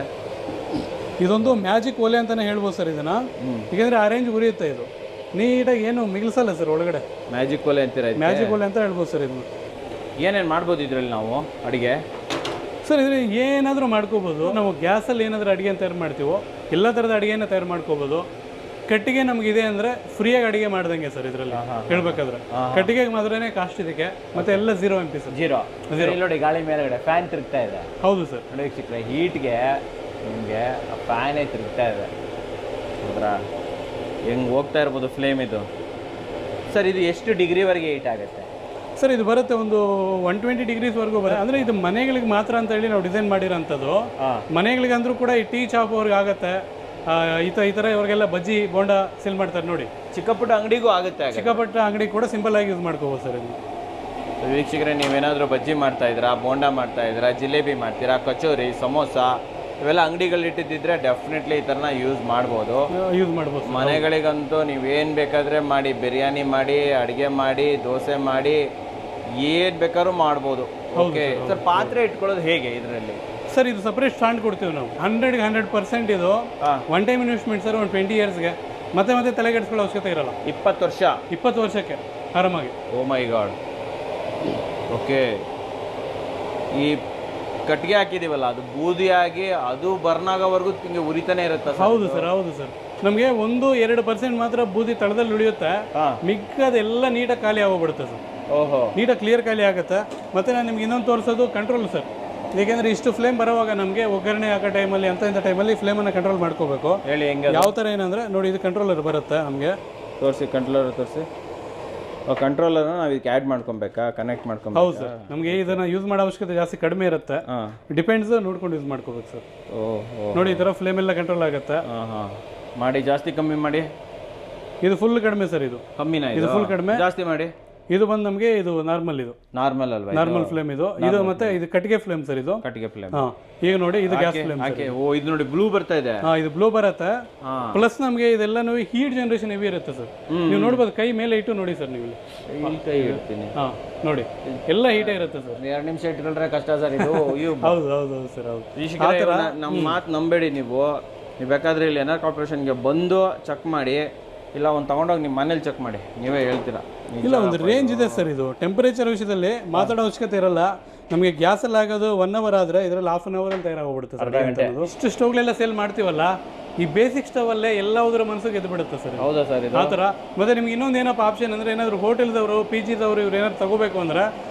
ಇದೊಂದು ಮ್ಯಾಜಿಕ್ ಒಲೆ ಅಂತಾನೆ ಹೇಳ್ಬೋದು ಸರ್ ಇದನ್ನ. ಯಾಕಂದ್ರೆ ಆರೆಂಜ್ ಉರಿಯುತ್ತೆ ಇದು, ನೀಟಾಗಿ ಏನು ಮಿಗಿಲ್ಸಲ್ಲ ಸರ್ ಒಳಗಡೆ. ಮ್ಯಾಜಿಕ್ ಒಲೆ ಅಂತೀರ? ಮ್ಯಾಜಿಕ್ ಒಲೆ ಅಂತ ಹೇಳ್ಬೋದು ಸರ್ ಇದನ್ನು. ಏನೇನು ಮಾಡ್ಬೋದು ಇದರಲ್ಲಿ ನಾವು ಅಡುಗೆ? ಸರ್ ಇದ್ರಲ್ಲಿ ಏನಾದರೂ ಮಾಡ್ಕೋಬೋದು. ನಾವು ಗ್ಯಾಸಲ್ಲಿ ಏನಾದರೂ ಅಡುಗೆ ತಯಾರು ಮಾಡ್ತೀವೋ ಎಲ್ಲ ಥರದ ಅಡುಗೆನ ತಯಾರು ಮಾಡ್ಕೋಬೋದು. ಕಟ್ಟಿಗೆ ನಮಗಿದೆ ಅಂದರೆ ಫ್ರೀಯಾಗಿ ಅಡುಗೆ ಮಾಡ್ದಂಗೆ ಸರ್ ಇದರಲ್ಲಿ ಹೇಳ್ಬೇಕಾದ್ರೆ. ಕಟ್ಟಿಗೆಗೆ ಮಾತ್ರನೇ ಕಾಸ್ಟ್ ಇದಕ್ಕೆ, ಮತ್ತೆ ಎಲ್ಲ 0 MP ಸರ್. ಜೀರೋ ನೋಡಿ, ಗಾಳಿ ಮೇಲೆಗಡೆ ಫ್ಯಾನ್ ತಿರುಗ್ತಾ ಇದೆ. ಹೌದು ಸರ್. ನೋಡಿ ವೀಕ್ಷಕರೇ, ಹೀಟ್ಗೆ ನಿಮಗೆ ಆ ಫ್ಯಾನೇ ತಿರುಗ್ತಾ ಇದೆ. ಹೌದ್ರಾ? ಹೆಂಗೆ ಹೋಗ್ತಾ ಇರ್ಬೋದು ಫ್ಲೇಮ್ ಇದು. ಸರ್ ಇದು ಎಷ್ಟು ಡಿಗ್ರಿವರೆಗೆ ಹೀಟ್ ಆಗುತ್ತೆ ಸರ್? ಇದು ಬರುತ್ತೆ ಒಂದು 120 ಡಿಗ್ರೀಸ್ವರೆಗೂ ಬರುತ್ತೆ. ಅಂದರೆ ಇದು ಮನೆಗಳಿಗೆ ಮಾತ್ರ ಅಂತ ಹೇಳಿ ನಾವು ಡಿಸೈನ್ ಮಾಡಿರೋಂಥದ್ದು. ಮನೆಗಳಿಗೆ ಅಂದರೂ ಕೂಡ ಈ ಟೀ ಚಾಪ್ ಅವ್ರಿಗೆ ಆಗುತ್ತೆ. ಈ ಥರ ಇವ್ರಿಗೆಲ್ಲ ಬಜ್ಜಿ ಬೋಂಡ ಸೇಲ್ ಮಾಡ್ತಾರೆ ನೋಡಿ. ಚಿಕ್ಕ ಪುಟ್ಟ ಅಂಗಡಿಗೂ ಆಗುತ್ತೆ. ಚಿಕ್ಕ ಪುಟ್ಟ ಅಂಗಡಿ ಕೂಡ ಸಿಂಪಲ್ ಆಗಿ ಯೂಸ್ ಮಾಡ್ಕೋಬೋದು ಸರ್ ಇದು. ವೀಕ್ಷಕರೇ, ನೀವೇನಾದರೂ ಬಜ್ಜಿ ಮಾಡ್ತಾ ಇದ್ದೀರಾ, ಬೋಂಡ ಮಾಡ್ತಾ ಇದ್ದೀರಾ, ಜಿಲೇಬಿ ಮಾಡ್ತೀರಾ, ಕಚೋರಿ, ಸಮೋಸ ಇವೆಲ್ಲ ಅಂಗಡಿಗಳಿಟ್ಟಿದ್ದಿದ್ರೆ ಡೆಫಿನೆಟ್ಲಿ ಈ ಥರನ ಯೂಸ್ ಮಾಡ್ಬೋದು. ಮನೆಗಳಿಗಂತೂ ನೀವೇನು ಬೇಕಾದರೆ ಮಾಡಿ, ಬಿರಿಯಾನಿ ಮಾಡಿ, ಅಡುಗೆ ಮಾಡಿ, ದೋಸೆ ಮಾಡಿ, ಏನು ಬೇಕಾದ್ರೂ ಮಾಡ್ಬೋದು. ಓಕೆ ಸರ್, ಪಾತ್ರೆ ಇಟ್ಕೊಳ್ಳೋದು ಹೇಗೆ ಇದರಲ್ಲಿ? ಸರ್ ಇದು ಸಪ್ರೇಟ್ ಸ್ಟ್ಯಾಂಡ್ ಕೊಡ್ತೀವಿ ನಾವು. 100% ಇದು ಒನ್ ಟೈಮ್ ಇನ್ವೆಸ್ಟ್ಮೆಂಟ್ ಸರ್. ಒಂದು 20 ಇಯರ್ಸ್ಗೆ ಮತ್ತೆ ತಲೆಗೆಡಿಸ್ಕೊಳ್ಳೋ ಅವಶ್ಯಕತೆ ಇರಲ್ಲ. 20 ವರ್ಷಕ್ಕೆ ಆರಾಮಾಗಿ. ಓ ಮೈ ಗಾಡ್. ಓಕೆ, ಈ ಕಟ್ಟಿಗೆ ಹಾಕಿದೀವಲ್ಲ, ಅದು ಬೂದಿಯಾಗಿ ಅದು ಬರ್ನಾಗೋವರೆಗೂ ಹಿಂಗೆ ಉರಿತಾನೆ ಇರುತ್ತೆ. ಹೌದು ಸರ್, ಹೌದು ಸರ್. ನಮಗೆ 1-2% ಮಾತ್ರ ಬೂದಿ ತಳದಲ್ಲಿ ಉಳಿಯುತ್ತೆ. ಮಿಕ್ಕದೆಲ್ಲ ನೀಟಾಗಿ ಖಾಲಿ ಆಗೋಗ್ಬಿಡುತ್ತೆ ಸರ್. ನೀಟಾಗಿ ಕ್ಲಿಯರ್ ಖಾಲಿ ಆಗುತ್ತೆ. ಮತ್ತೆ ನಾನು ನಿಮ್ಗೆ ಇನ್ನೊಂದು ತೋರಿಸೋದು ಕಂಟ್ರೋಲ್ ಸರ್. ಏಕೆಂದರೆ ಇಷ್ಟು ಫ್ಲೇಮ್ ಬರೋವಾಗ ನಮಗೆ ಒಗ್ಗರಣೆ ಹಾಕೋ ಟೈಮಲ್ಲಿ ಇಂಥ ಟೈಮಲ್ಲಿ ಫ್ಲೇಮನ್ನು ಕಂಟ್ರೋಲ್ ಮಾಡ್ಕೋಬೇಕು. ಹೇಳಿ ಹೆಂಗೆ? ಯಾವ ಥರ ಏನಂದರೆ ನೋಡಿ, ಇದು ಕಂಟ್ರೋಲರ್ ಬರುತ್ತೆ ನಮಗೆ. ತೋರಿಸಿ, ಕಂಟ್ರೋಲರ್ ತೋರಿಸಿ. ಕಂಟ್ರೋಲರ್ನ ನಾವು ಇದಕ್ಕೆ ಆ್ಯಡ್ ಮಾಡ್ಕೊಬೇಕಾ, ಕನೆಕ್ಟ್ ಮಾಡ್ಕೊಬೇಕು? ಹೌದು ಸರ್. ನಮಗೆ ಇದನ್ನು ಯೂಸ್ ಮಾಡೋ ಅವಶ್ಯಕತೆ ಜಾಸ್ತಿ ಕಡಿಮೆ ಇರುತ್ತೆ. ಡಿಪೆಂಡ್ಸ್ ನೋಡ್ಕೊಂಡು ಯೂಸ್ ಮಾಡ್ಕೋಬೇಕು ಸರ್. ನೋಡಿ, ಈ ಥರ ಫ್ಲೇಮ್ ಎಲ್ಲ ಕಂಟ್ರೋಲ್ ಆಗುತ್ತೆ. ಮಾಡಿ, ಜಾಸ್ತಿ ಕಮ್ಮಿ ಮಾಡಿ. ಇದು ಫುಲ್ ಕಡಿಮೆ ಸರ್. ಇದು ಕಮ್ಮಿನ? ಇದು ಫುಲ್ ಕಡಿಮೆ. ಜಾಸ್ತಿ ಮಾಡಿ. ಇದು ಬಂದು ನಮಗೆ ಇದು ನಾರ್ಮಲ್. ಇದು ನಾರ್ಮಲ್ ಅಲ್ವಾ? ನಾರ್ಮಲ್ ಫ್ಲೇಮ್ ಇದು. ಇದು ಮತ್ತೆ ಇದು ಕಟ್ಟಿಗೆ ಫ್ಲೇಮ್ ಸರ್. ಇದು ಕಟ್ಟಿಗೆ ಫ್ಲೇಮ್. ಈಗ ನೋಡಿ, ಇದು ಗ್ಯಾಸ್ ಫ್ಲೇಮ್. ಓ, ಇದು ನೋಡಿ ಬ್ಲೂ ಬರ್ತಾ ಇದೆ. ಇದು ಬ್ಲೂ ಬರುತ್ತೆ. ಪ್ಲಸ್ ನಮಗೆ ಇದೆಲ್ಲನೂ ಹೀಟ್ ಜನರೇಷನ್ ಹೆವಿ ಇರುತ್ತೆ ಸರ್. ನೀವು ನೋಡ್ಬೋದು, ಕೈ ಮೇಲೆ ಇಟ್ಟು ನೋಡಿ ಸರ್. ನೀವು ಕೈ ಇಡ್ತೀನಿ. ನೋಡಿ, ಎಲ್ಲ ಹೀಟೇ ಇರುತ್ತೆ ಸರ್. 2 ನಿಮಿಷ ಇಟ್ಕೊಂಡ್ರೆ ಕಷ್ಟ ಸರ್ ಇದು. ಹೌದು ಹೌದು ಹೌದು ಸರ್, ಹೌದು. ನಮ್ಮ ಮಾತು ನಂಬೇಡಿ ನೀವು ಬೇಕಾದ್ರೆ ಇಲ್ಲಿ ಎನ್ಆರ್ ಕಾರ್ಪೊರೇಷನ್ಗೆ ಬಂದು ಚೆಕ್ ಮಾಡಿ, ಇಲ್ಲ ಒಂದು ತಗೊಂಡೋಗಿ ನಿಮ್ಮ ಮನೇಲಿ ಚೆಕ್ ಮಾಡಿ, ನೀವೇ ಹೇಳ್ತೀರಾ. ಇಲ್ಲ, ಒಂದು ರೇಂಜ್ ಇದೆ ಸರ್. ಇದು ಟೆಂಪರೇಚರ್ ವಿಷಯದಲ್ಲಿ ಮಾತಾಡೋ ಅವಶ್ಯಕತೆ ಇರಲ್ಲ. ನಮಗೆ ಗ್ಯಾಸಲ್ಲಿ ಆಗೋದು 1 hour ಆದರೆ ಇದರಲ್ಲಿ 1/2 hour ಅಂತ ತಯಾರಾಗೋಗ್ಬಿಡುತ್ತೆ ಸರ್. ಇಷ್ಟು ಸ್ಟವ್ಗಳೆಲ್ಲ ಸೇಲ್ ಮಾಡ್ತೀವಲ್ಲ, ಈ ಬೇಸಿಕ್ ಸ್ಟವ್ ಅಲ್ಲೇ ಎಲ್ಲದರ ಮನಸ್ಸಿಗೆ ಎದ್ದು ಬಿಡುತ್ತೆ ಸರ್. ಹೌದಾ ಸರ್? ಆ ಥರ. ಮತ್ತೆ ನಿಮ್ಗೆ ಇನ್ನೊಂದು ಏನಪ್ಪ ಆಪ್ಷನ್ ಅಂದರೆ, ಏನಾದರೂ ಹೋಟೆಲ್ದವರು, PGದವರು ಇವ್ರು ಏನಾದ್ರು ತಗೋಬೇಕು ಅಂದ್ರೆ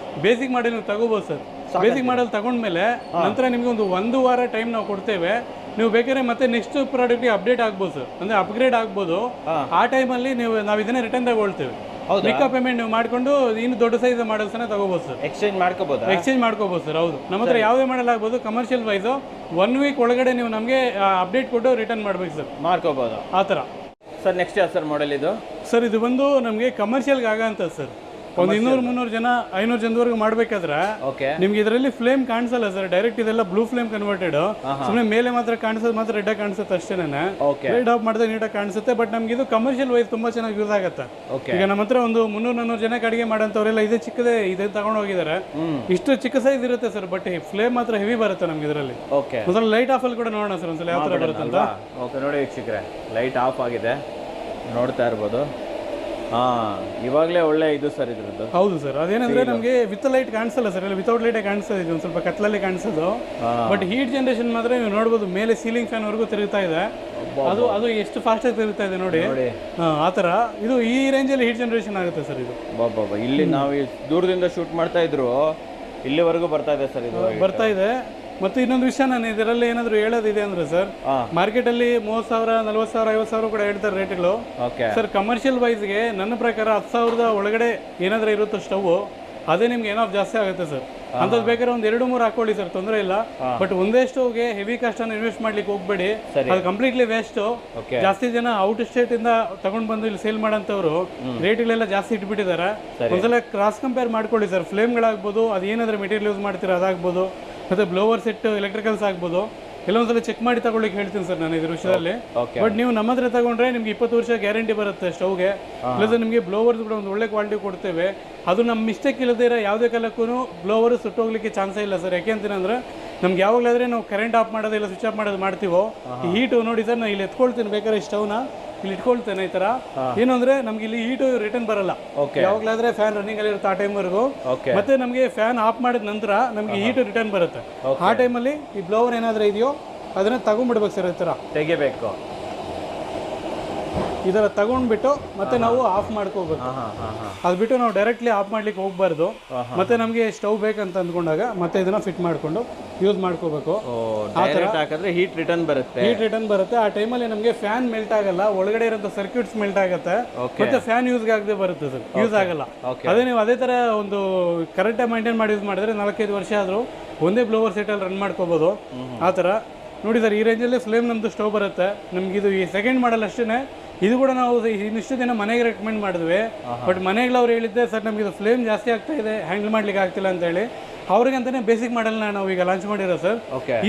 ಬೇಸಿಕ್ ಮಾಡಿ ನೀವು ತಗೋಬೋದು ಸರ್. ಬೇಸಿಕ್ ಮಾಡಲ್ ತಗೊಂಡ್ಮೇಲೆ ನಂತರ ನಿಮ್ಗೆ ಒಂದು ವಾರ ಟೈಮ್ ನಾವು ಕೊಡ್ತೇವೆ. ನೀವು ಬೇಕಾದ್ರೆ ಮತ್ತೆ ನೆಕ್ಸ್ಟ್ ಪ್ರಾಡಕ್ಟ್ಗೆ ಅಪ್ಡೇಟ್ ಆಗ್ಬೋದು ಸರ್, ಅಂದರೆ ಅಪ್ಗ್ರೇಡ್ ಆಗ್ಬೋದು. ಆ ಟೈಮಲ್ಲಿ ನಾವು ಇದನ್ನೇ ರಿಟರ್ನ್ ತಗೊಳ್ತೇವೆ. ಮಿಕ್ಕ ಪೇಮೆಂಟ್ ನೀವು ಮಾಡ್ಕೊಂಡು ಇನ್ನು ದೊಡ್ಡ ಸೈಜ್ ಮಾಡಲ್ಸನ್ನ ತಗೋಬೋದು ಸರ್. ಎಕ್ಸ್ಚೇಂಜ್ ಮಾಡ್ಕೋಬೋದು ಸರ್. ಹೌದು, ನಮ್ಮ ಹತ್ರ ಯಾವುದೇ ಮಾಡಲ್ ಆಗ್ಬೋದು. ಕಮರ್ಷಿಯಲ್ ವೈಸು 1 week ಒಳಗಡೆ ನೀವು ನಮಗೆ ಅಪ್ಡೇಟ್ ಕೊಟ್ಟು ರಿಟರ್ನ್ ಮಾಡ್ಬೇಕು ಸರ್. ಮಾಡ್ಕೋಬೋದು ಆ ಥರ ಸರ್. ನೆಕ್ಸ್ಟ್ ಯಾವ ಸರ್ ಮಾಡೆಲ್ ಇದು? ಸರ್ ಇದು ಬಂದು ನಮಗೆ ಕಮರ್ಷಿಯಲ್ಗೆ ಆಗಂತ ಸರ್. ಒಂದು 200-300 ಜನ 500 ಜನದವರೆಗೂ ಮಾಡ್ಬೇಕಾದ್ರೆ ನಿಮ್ಗೆ ಇದರಲ್ಲಿ ಫ್ಲೇಮ್ ಕಾಣಿಸಲ್ಲ ಸರ್. ಡೈರೆಕ್ಟ್ ಇದೆಲ್ಲ ಬ್ಲೂ ಫ್ಲೇಮ್ ಕನ್ವರ್ಟೆಡ್. ಸುಮ್ಮನೆ ಮೇಲೆ ಮಾತ್ರ ಕಾಣಿಸೋದು, ಮಾತ್ರ ರೆಡ್ ಕಾಣಿಸುತ್ತೆ ಅಷ್ಟೇನೆ. ರೆಡ್ ಆಫ್ ಮಾಡಿದ್ರೆ ನೀಟಾಗಿ ಕಾಣಿಸುತ್ತೆ. ಬಟ್ ನಮ್ಗೆ ಇದು ಕಮರ್ಷಿಯಲ್ ವೈಸ್ ತುಂಬಾ ಚೆನ್ನಾಗಿ ಯೂಸ್ ಆಗುತ್ತೆ. ಈಗ ನಮ್ಮ ಹತ್ರ ಒಂದು 300-400 ಜನಕ್ಕೆ ಅಡಿಗೆ ಮಾಡೋಂಥವ್ರೆಲ್ಲ ಇದೇ ಚಿಕ್ಕದೇ ಇದೆ ತಗೊಂಡು ಹೋಗಿದ್ದಾರೆ. ಇಷ್ಟು ಚಿಕ್ಕ ಸೈಜ್ ಇರುತ್ತೆ ಸರ್, ಬಟ್ ಫ್ಲೇಮ್ ಮಾತ್ರ ಹೆವಿ ಬರುತ್ತೆ ನಮ್ಗೆ ಇದರಲ್ಲಿ. ಒಂದ್ಸಲ ಲೈಟ್ ಆಫ್ ಅಲ್ಲಿ ಕೂಡ ನೋಡೋಣ ಸರ್, ಒಂದ್ಸಲ ಯಾವ ತರ ಬರುತ್ತೆ ಅಂತ. ನೋಡಿ ವೀಕ್ಷಕರೇ, ಲೈಟ್ ಆಫ್ ಆಗಿದೆ, ನೋಡ್ತಾ ಇರ್ಬೋದು. ಇವಾಗಲೇ ಒಳ್ಳೆ ಇದು ಸರ್ ಇದ್ರದ್ದು. ಹೌದು ಸರ್. ಅದೇನಂದ್ರೆ ನಮಗೆ ವಿತ್ ಲೈಟ್ ಕಾಣಿಸಲ್ಲ ಸರ್, ವಿತೌಟ್ ಲೈಟೇ ಕಾಣಿಸ್ತದೆ. ಇದು ಒಂದು ಸ್ವಲ್ಪ ಕತ್ಲಲ್ಲಿ ಕಾಣಿಸೋದು. ಬಟ್ ಹೀಟ್ ಜನರೇಷನ್ ಮಾತ್ರ ನೀವು ನೋಡ್ಬೋದು, ಮೇಲೆ ಸೀಲಿಂಗ್ ಫ್ಯಾನ್ ವರೆಗೂ ತಿರುಗ್ತಾ ಇದೆ. ಅದು ಎಷ್ಟು ಫಾಸ್ಟ್ ಆಗಿ ತಿರುಗ್ತಾ ಇದೆ ನೋಡಿ. ಆ ಥರ ಇದು ಈ ರೇಂಜಲ್ಲಿ ಹೀಟ್ ಜನರೇಷನ್ ಆಗುತ್ತೆ ಸರ್ ಇದು. ಬಾಬಾ, ಇಲ್ಲಿ ನಾವು ದೂರದಿಂದ ಶೂಟ್ ಮಾಡ್ತಾ ಇದ್ರು, ಇಲ್ಲಿವರೆಗೂ ಬರ್ತಾ ಇದೆ ಸರ್ ಇದು. ಬರ್ತಾ ಇದೆ. ಮತ್ತು ಇನ್ನೊಂದು ವಿಷಯ ನಾನು ಇದರಲ್ಲಿ ಏನಾದರೂ ಹೇಳೋದಿದೆ ಅಂದರೆ ಸರ್, ಮಾರ್ಕೆಟಲ್ಲಿ 30,000, 40,000, 50,000 ಕೂಡ ಹೇಳ್ತಾರೆ ರೇಟ್ಗಳು ಸರ್. ಕಮರ್ಷಿಯಲ್ ವೈಸ್ಗೆ ನನ್ನ ಪ್ರಕಾರ 10,000 ಒಳಗಡೆ ಏನಾದರೂ ಇರುತ್ತೋ ಸ್ಟವ್, ಅದೇ ನಿಮ್ಗೆ ಏನೋ ಜಾಸ್ತಿ ಆಗುತ್ತೆ ಸರ್. ಅಂಥದ್ದು ಬೇಕಾದ್ರೆ ಒಂದು 2-3 ಹಾಕೊಳ್ಳಿ ಸರ್, ತೊಂದರೆ ಇಲ್ಲ. ಬಟ್ ಒಂದೇ ಸ್ಟವ್ಗೆ ಹೆವಿ ಕಾಸ್ಟ್ ಅನ್ನು ಇನ್ವೆಸ್ಟ್ ಮಾಡ್ಲಿಕ್ಕೆ ಹೋಗ್ಬೇಡಿ, ಅದು ಕಂಪ್ಲೀಟ್ಲಿ ವೇಸ್ಟ್. ಜಾಸ್ತಿ ಜನ ಔಟ್ ಸ್ಟೇಟ್ ಇಂದ ತಗೊಂಡ್ ಬಂದು ಇಲ್ಲಿ ಸೇಲ್ ಮಾಡೋಂಥವ್ರು ರೇಟ್ಗಳೆಲ್ಲ ಜಾಸ್ತಿ ಇಟ್ಬಿಟ್ಟಿದ್ದಾರೆ. ಒಂದ್ಸಲ ಕ್ರಾಸ್ ಕಂಪೇರ್ ಮಾಡ್ಕೊಳ್ಳಿ ಸರ್. ಫ್ಲೇಮ್ಗಳಾಗ್ಬೋದು, ಅದು ಏನಾದ್ರೆ ಮೆಟೀರಿಯಲ್ ಯೂಸ್ ಮಾಡ್ತೀರಾ ಅದಾಗ್ಬೋದು, ಮತ್ತು ಬ್ಲೋವರ್ ಸೆಟ್ ಎಲೆಕ್ಟ್ರಿಕಲ್ಸ್ ಆಗ್ಬೋದು, ಕೆಲವೊಂದ್ಸಲ ಚೆಕ್ ಮಾಡಿ ತಗೊಳ್ಳಿಕ್ಕೆ ಹೇಳ್ತೀನಿ ಸರ್ ನಾನು ಇದ್ರ ವಿಷಯದಲ್ಲಿ. ಬಟ್ ನೀವು ನಮ್ಮ ಹತ್ರ ತಗೊಂಡ್ರೆ ನಿಮ್ಗೆ 20 ವರ್ಷ ಗ್ಯಾರಂಟಿ ಬರುತ್ತೆ ಸ್ಟವ್ಗೆ. ಪ್ಲಸ್ ನಿಮಗೆ ಬ್ಲೋವರ್ಸ್ ಕೂಡ ಒಂದು ಒಳ್ಳೆ ಕ್ವಾಲಿಟಿ ಕೊಡ್ತೇವೆ. ಅದು ನಮ್ಮ ಮಿಸ್ಟೇಕ್ ಇಲ್ಲದೇ ಇರೋ ಯಾವುದೇ ಕಾಲಕ್ಕೂ ಬ್ಲೋವರ್ ಸುಟ್ಟೋಗ್ಲಿಕ್ಕೆ ಚಾನ್ಸೇ ಇಲ್ಲ ಸರ್. ಯಾಕೆಂತಂದ್ರೆ ನಮ್ಗೆ ಯಾವಾಗಲಾದ್ರೆ ನಾವು ಕರೆಂಟ್ ಆಫ್ ಮಾಡೋದು ಇಲ್ಲ ಸ್ವಿಚ್ ಆಫ್ ಮಾಡೋದು ಮಾಡ್ತೀವೋ, ಈ ಹೀಟು ನೋಡಿ ಸರ್, ನಾನು ಇಲ್ಲಿ ಎತ್ಕೊಳ್ತೀನಿ ಬೇಕಾದ್ರೆ ಸ್ಟವ್ನ ಇಲ್ಲಿ ಇಟ್ಕೊಳ್ತೇನೆ ಈ ತರ. ಏನು ಅಂದ್ರೆ ನಮ್ಗೆ ಇಲ್ಲಿ ಹೀಟು ರಿಟರ್ನ್ ಬರಲ್ಲ. ಯಾವಾಗಲಾದ್ರೆ ಫ್ಯಾನ್ ರನ್ನಿಂಗ್ ಅಲ್ಲಿ ಇರುತ್ತೆ ಆ ಟೈಮ್ವರೆಗೂ. ಮತ್ತೆ ನಮಗೆ ಫ್ಯಾನ್ ಆಫ್ ಮಾಡಿದ ನಂತರ ನಮ್ಗೆ ಹೀಟು ರಿಟರ್ನ್ ಬರುತ್ತೆ. ಆ ಟೈಮಲ್ಲಿ ಈ ಬ್ಲೋವರ್ ಏನಾದ್ರೂ ಇದೆಯೋ ಅದನ್ನ ತಗೊಂಡ್ಬಿಡ್ಬೇಕು ಸರ್. ಈ ತರ ತೆಗಿಬೇಕು, ಈ ಥರ ತಗೊಂಡ್ಬಿಟ್ಟು ಮತ್ತೆ ನಾವು ಆಫ್ ಮಾಡ್ಕೋಬೇಕು. ಅದು ಬಿಟ್ಟು ನಾವು ಡೈರೆಕ್ಟ್ಲಿ ಆಫ್ ಮಾಡ್ಲಿಕ್ಕೆ ಹೋಗ್ಬಾರ್ದು. ಮತ್ತೆ ನಮಗೆ ಸ್ಟವ್ ಬೇಕಂತ ಅಂದ್ಕೊಂಡಾಗ ಮತ್ತೆ ಇದನ್ನ ಫಿಟ್ ಮಾಡ್ಕೊಂಡು ಯೂಸ್ ಮಾಡ್ಕೋಬೇಕು. ಹೀಟ್ ರಿಟರ್ನ್ ಬರುತ್ತೆ. ಆ ಟೈಮಲ್ಲಿ ನಮಗೆ ಫ್ಯಾನ್ ಮೆಲ್ಟ್ ಆಗಲ್ಲ, ಒಳಗಡೆ ಇರೋ ಸರ್ಕ್ಯೂಟ್ಸ್ ಮೆಲ್ಟ್ ಆಗುತ್ತೆ, ಮತ್ತೆ ಫ್ಯಾನ್ ಯೂಸ್ಗೆ ಆಗದೆ ಬರುತ್ತೆ ಸರ್, ಯೂಸ್ ಆಗಲ್ಲ. ಅದೇ ನೀವು ಅದೇ ತರ ಒಂದು ಕರೆಕ್ಟಾಗಿ ಮೈಂಟೈನ್ ಮಾಡಿ ಯೂಸ್ ಮಾಡಿದ್ರೆ 4-5 ವರ್ಷ ಆದರೂ ಒಂದೇ ಬ್ಲೋವರ್ ಸೆಟಲ್ಲಿ ರನ್ ಮಾಡ್ಕೋಬೋದು. ಆ ಥರ ನೋಡಿ ಸರ್, ಈ ರೇಂಜಲ್ಲಿ ಫ್ಲೇಮ್ ನಮ್ಮದು ಸ್ಟವ್ ಬರುತ್ತೆ. ನಮ್ಗೆ ಇದು ಈ ಸೆಕೆಂಡ್ ಮಾಡಲ್ ಅಷ್ಟೇ. ಇದು ಕೂಡ ನಾವು ಇಷ್ಟು ದಿನ ಮನೆಗೆ ರೆಕಮೆಂಡ್ ಮಾಡಿದ್ವಿ. ಬಟ್ ಮನೆಗಳು ಅವ್ರು ಹೇಳಿದ್ದೆ ಸರ್ ನಮ್ಗೆ ಇದು ಫ್ಲೇಮ್ ಜಾಸ್ತಿ ಆಗ್ತಾ ಇದೆ, ಹ್ಯಾಂಡಲ್ ಮಾಡ್ಲಿಕ್ಕೆ ಆಗ್ತಿಲ್ಲ ಅಂತ ಹೇಳಿ. ಅವ್ರಿಗಂತಾನೆ ಬೇಸಿಕ್ ಮಾಡಲ್ನ ನಾವು ಈಗ ಲಾಂಚ್ ಮಾಡಿರೋ ಸರ್.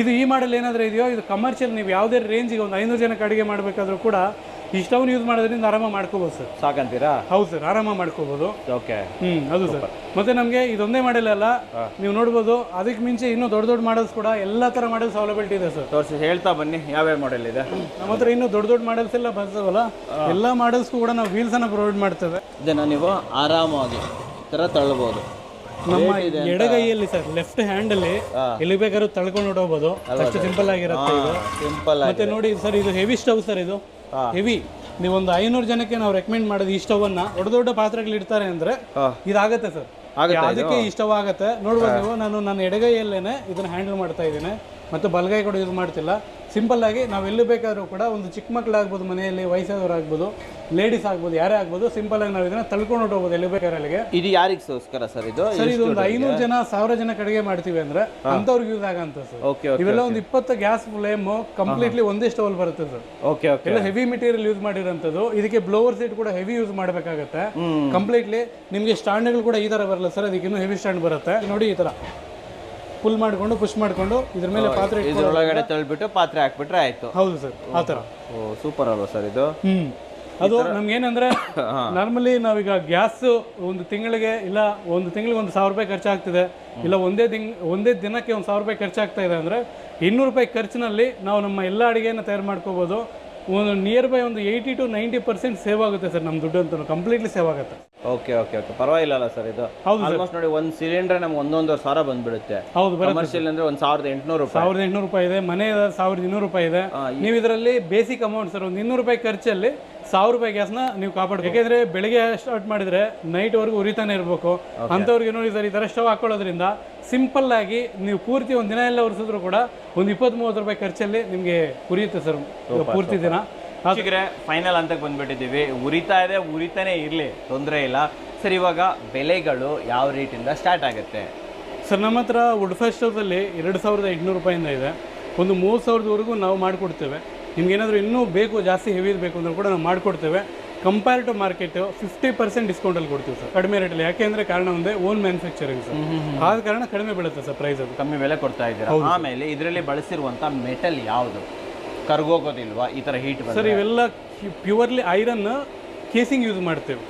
ಇದು ಈ ಮಾಡಲ್ ಏನಾದರೂ ಇದೆಯೋ ಇದು ಕಮರ್ಷಿಯಲ್, ನೀವು ಯಾವುದೇ ರೇಂಜಿಗೆ ಒಂದು 500 ಜನಕ್ಕೆ ಅಡುಗೆ ಮಾಡಬೇಕಾದ್ರೂ ಕೂಡ ಈ ಸ್ಟವ್ ಯೂಸ್ ಮಾಡೋದ್ರಿಂದ ಆರಾಮಾಗಿ ಮಾಡ್ಕೋಬೋದು ಸರ್. ಸಾಕಂತೀರಾ? ಹೌದು ಸರ್, ಆರಾಮಾಗಿ ಮಾಡ್ಕೋಬೋದು. ಅದು ಸರ್. ಮತ್ತೆ ನಮಗೆ ಇದೊಂದೇ ಮಾಡಲ್ ಅಲ್ಲ, ನೀವು ನೋಡ್ಬೋದು ಅದಕ್ಕೆ ಮಿಂಚೆ ಇನ್ನೂ ದೊಡ್ಡ ದೊಡ್ಡ ಮಾಡಲ್ಸ್ ಕೂಡ ಎಲ್ಲ ತರ ಮಾಡಲ್ಸ್ ಅವೈಲಬಿಲಿಟಿ ಇದೆ ಸರ್. ತೋರಿಸಿ ಹೇಳ್ತಾ ಬನ್ನಿ ಯಾವ್ಯಾವ ಮಾಡೆಲ್ ಇದೆ ನಮ್ಮ ಹತ್ರ. ಇನ್ನೂ ದೊಡ್ಡ ದೊಡ್ಡ ಮಾಡಲ್ಸ್ ಎಲ್ಲ ಬರ್ತಾವಲ್ಲ, ಎಲ್ಲ ಮಾಡಲ್ಸ್ಗೂ ಕೂಡ ನಾವು ವೀಲ್ಸ್ ಅನ್ನ ಪ್ರೊವೈಡ್ ಮಾಡ್ತೇವೆ. ಇದನ್ನ ನೀವು ಆರಾಮಾಗಿ ತರ ತಳ್ಳಬಹುದು. ನಮ್ಮ ಎಡಗೈಯಲ್ಲಿ ಸರ್, ಲೆಫ್ಟ್ ಹ್ಯಾಂಡ್ ಅಲ್ಲಿ ಎಲ್ಲಿ ಬೇಕಾದ್ರೂ ತಳ್ಕೊಂಡು ಹೊಡೋಬಹುದು. ಅಷ್ಟು ಸಿಂಪಲ್ ಆಗಿರುತ್ತೆ ಇದು. ಮತ್ತೆ ನೋಡಿ ಸರ್, ಇದು ಹೆವಿ ಸ್ಟವ್ ಸರ್. ಇದು ಹೆವಿ. ನೀವೊಂದು 500 ಜನಕ್ಕೆ ನಾವು ರೆಕಮೆಂಡ್ ಮಾಡೋದು ಈ ಸ್ಟವ್ ಅನ್ನ. ದೊಡ್ಡ ದೊಡ್ಡ ಪಾತ್ರೆಗಳು ಇಡ್ತಾರೆ ಅಂದ್ರೆ ಇದಾಗತ್ತೆ ಸರ್. ಅದಕ್ಕೆ ಈ ಸ್ಟವ್ ಆಗತ್ತೆ. ನೋಡ್ಬೋದು ನೀವು, ನಾನು ನನ್ನ ಎಡಗೈಯಲ್ಲೇನೆ ಇದನ್ನ ಹ್ಯಾಂಡಲ್ ಮಾಡ್ತಾ ಇದ್ದೀನಿ. ಮತ್ತೆ ಬಲಗೈ ಕೂಡ ಯೂಸ್ ಮಾಡ್ತಿಲ್ಲ. ಸಿಂಪಲ್ ಆಗಿ ನಾವು ಎಲ್ಲಿ ಬೇಕಾದ್ರೂ ಕೂಡ, ಒಂದು ಚಿಕ್ಕ ಮಕ್ಕಳಾಗ್ಬೋದು, ಮನೆಯಲ್ಲಿ ವಯಸ್ಸಾದವ್ರು ಆಗ್ಬೋದು, ಲೇಡೀಸ್ ಆಗ್ಬೋದು, ಯಾರೇ ಆಗ್ಬೋದು, ಸಿಂಪಲ್ ಆಗಿ ನಾವು ಇದನ್ನ ತಳ್ಕೊಂಡು ಹೋಗ್ಬೋದು ಎಲ್ಲಿ ಬೇಕಾದ್ರೆ ಅಲ್ಲಿಗೆ. ಇದು ಯಾರಿಗೋಸ್ಕರ ಸರ್? ಇದು ಒಂದು 500 ಜನ 1000 ಜನ ಕಡೆಗೆ ಮಾಡ್ತೀವಿ ಅಂದ್ರೆ ಅಂತವ್ರಿಗೆ ಯೂಸ್ ಆಗಂತ ಸರ್. ಇವೆಲ್ಲ ಒಂದು 20 ಗ್ಯಾಸ್ ಫ್ಲೇಮ್ ಕಂಪ್ಲೀಟ್ಲಿ ಒಂದೇ ಸ್ಟವ್ ಅಲ್ಲಿ ಬರುತ್ತೆ ಸರ್. ಎಲ್ಲ ಹೆವಿ ಮೆಟೀರಿಯಲ್ ಯೂಸ್ ಮಾಡಿರೋಂಥದ್ದು. ಇದಕ್ಕೆ ಬ್ಲೋವರ್ ಸೀಟ್ ಕೂಡ ಹೆವಿ ಯೂಸ್ ಮಾಡಬೇಕಾಗತ್ತೆ ಕಂಪ್ಲೀಟ್ಲಿ. ನಿಮಗೆ ಸ್ಟ್ಯಾಂಡ್ಗಳು ಕೂಡ ಈ ತರ ಬರಲ್ಲ ಸರ್, ಅದಕ್ಕೆ ಇನ್ನೂ ಹೆವಿ ಸ್ಟ್ಯಾಂಡ್ ಬರುತ್ತೆ. ನೋಡಿ ಈ ತರ ಫುಲ್ ಮಾಡ್ಕೊಂಡು ಪುಷ್ ಮಾಡ್ಕೊಂಡು ಇದ್ರ ಮೇಲೆ ಪಾತ್ರೆ ಇದ್ರೊಳಗಡೆ ತಳ್ಬಿಟ್ಟು ಪಾತ್ರೆ ಹಾಕ್ಬಿಟ್ರೆ ಆಯ್ತು. ಹೌದು ಸರ್, ಆ ತರ. ಸೂಪರ್ ಅಲ್ವಾ ಸರ್ ಇದು? ಅದು ನಮ್ಗೆ ಏನಂದ್ರೆ, ನಾರ್ಮಲಿ ನಾವೀಗ ಗ್ಯಾಸ್ ಒಂದು ತಿಂಗಳಿಗೆ ಇಲ್ಲ ಒಂದು ತಿಂಗಳಿಗೆ 1000 ರೂಪಾಯಿ ಖರ್ಚಾಗ್ತಿದೆ, ಇಲ್ಲ ಒಂದೇ ದಿನಕ್ಕೆ 1000 ರೂಪಾಯಿ ಖರ್ಚಾಗ್ತಾ ಇದೆ ಅಂದ್ರೆ 200 ರೂಪಾಯಿ ಖರ್ಚಿನಲ್ಲಿ ನಾವು ನಮ್ಮ ಎಲ್ಲ ಅಡಿಗೆಯನ್ನು ತಯಾರು ಮಾಡ್ಕೋಬಹುದು. ಒಂದು ನಿಯರ್ ಬೈ ಒಂದು 80 to 90% ಸೇವ್ ಆಗುತ್ತೆ ಸರ್. ನಮ್ಮ ದುಡ್ಡು ಅಂತ ಕಂಪ್ಲೀಟ್ಲಿ ಸೇವ್ ಆಗುತ್ತೆ. ಓಕೆ ಪರವಾಗಿಲ್ಲ ಸರ್ ಇದು. ಆಲ್ಮೋಸ್ಟ್ ನೋಡಿ, ಒಂದು ಸಿಲಿಂಡರ್ ನಮ್ಗೆ 1,500 ಬಂದ್ಬಿಡುತ್ತೆ. ಹೌದು, ಕಮರ್ಷಿಯಲ್ ಅಂದ್ರೆ 1,800 ರೂಪಾಯಿ. 1,800 ರೂಪಾಯಿ ಇದೆ, ಮನೆ 1,200 ರೂಪಾಯಿ ಇದೆ. ನೀವು ಇದರಲ್ಲಿ ಬೇಸಿಕ್ ಅಮೌಂಟ್ ಸರ್, ಒಂದು 200 ರೂಪಾಯಿ ಖರ್ಚಲ್ಲಿ 1000 ರೂಪಾಯಿ ಗ್ಯಾಸ್ನ ನೀವು ಕಾಪಾಡಬೇಕು. ಯಾಕೆಂದ್ರೆ ಬೆಳಿಗ್ಗೆ ಸ್ಟಾರ್ಟ್ ಮಾಡಿದ್ರೆ ನೈಟ್ ವರ್ಗು ಉರಿತಾನೆ ಇರಬೇಕು. ಅಂಥವ್ರಿಗೆ ನೋಡಿ ಸರ್, ಈ ತರ ಸ್ಟವ್ ಹಾಕೊಳ್ಳೋದ್ರಿಂದ ಸಿಂಪಲ್ ಆಗಿ ನೀವು ಪೂರ್ತಿ ಒಂದು ದಿನ ಎಲ್ಲ ಉರಿಸಿದ್ರು ಕೂಡ ಒಂದು 20-30 ರೂಪಾಯಿ ಖರ್ಚಲ್ಲಿ ನಿಮಗೆ ಉರಿಯುತ್ತೆ ಸರ್ ಪೂರ್ತಿ ದಿನ. ಫೈನಲ್ ಅಂತ ಬಂದ್ಬಿಟ್ಟಿದ್ದೀವಿ. ಉರಿತಾನೆ ಇರಲಿ, ತೊಂದರೆ ಇಲ್ಲ ಸರ್. ಇವಾಗ ಬೆಲೆಗಳು ಯಾವ ರೇಟಿಂದ ಸ್ಟಾರ್ಟ್ ಆಗುತ್ತೆ ಸರ್? ನಮ್ಮ ಹತ್ರ ವುಡ್ ಫೈರ್ ಸ್ಟವ್ಸಲ್ಲಿ 2,800 ರೂಪಾಯಿಂದ ಇದೆ. ಒಂದು 3,000ವರೆಗೂ ನಾವು ಮಾಡಿಕೊಡ್ತೇವೆ. ನಿಮ್ಗೇನಾದರೂ ಇನ್ನೂ ಬೇಕು, ಜಾಸ್ತಿ ಹೆವಿ ಬೇಕು ಅಂದ್ರೆ ಕೂಡ ನಾವು ಮಾಡಿಕೊಡ್ತೇವೆ. ಕಂಪೇರ್ ಟು ಮಾರ್ಕೆಟ್ 50% ಡಿಸ್ಕೌಂಟಲ್ಲಿ ಕೊಡ್ತೀವಿ ಸರ್, ಕಡಿಮೆ ರೇಟಲ್ಲಿ. ಯಾಕೆಂದರೆ ಕಾರಣ ಒಂದೇ, ಓನ್ ಮ್ಯಾನುಫ್ಯಾಕ್ಚರಿಂಗ್ ಸರ್. ಆದ ಕಾರಣ ಕಡಿಮೆ ಬೀಳುತ್ತೆ ಸರ್ ಪ್ರೈಸ್. ಅದು ಕಮ್ಮಿ ಬೆಲೆ ಕೊಡ್ತಾ ಇದ್ದೀರಾ. ಆಮೇಲೆ ಇದರಲ್ಲಿ ಬಳಸಿರುವಂಥ ಮೆಟಲ್ ಯಾವುದು? ಕರ್ಗೋಗೋದಿಲ್ವಾ ಈ ಥರ ಹೀಟ್ ಸರ್? ಇವೆಲ್ಲ ಪ್ಯೂರ್ಲಿ ಐರನ್ ಕೇಸಿಂಗ್ ಯೂಸ್ ಮಾಡ್ತೇವೆ.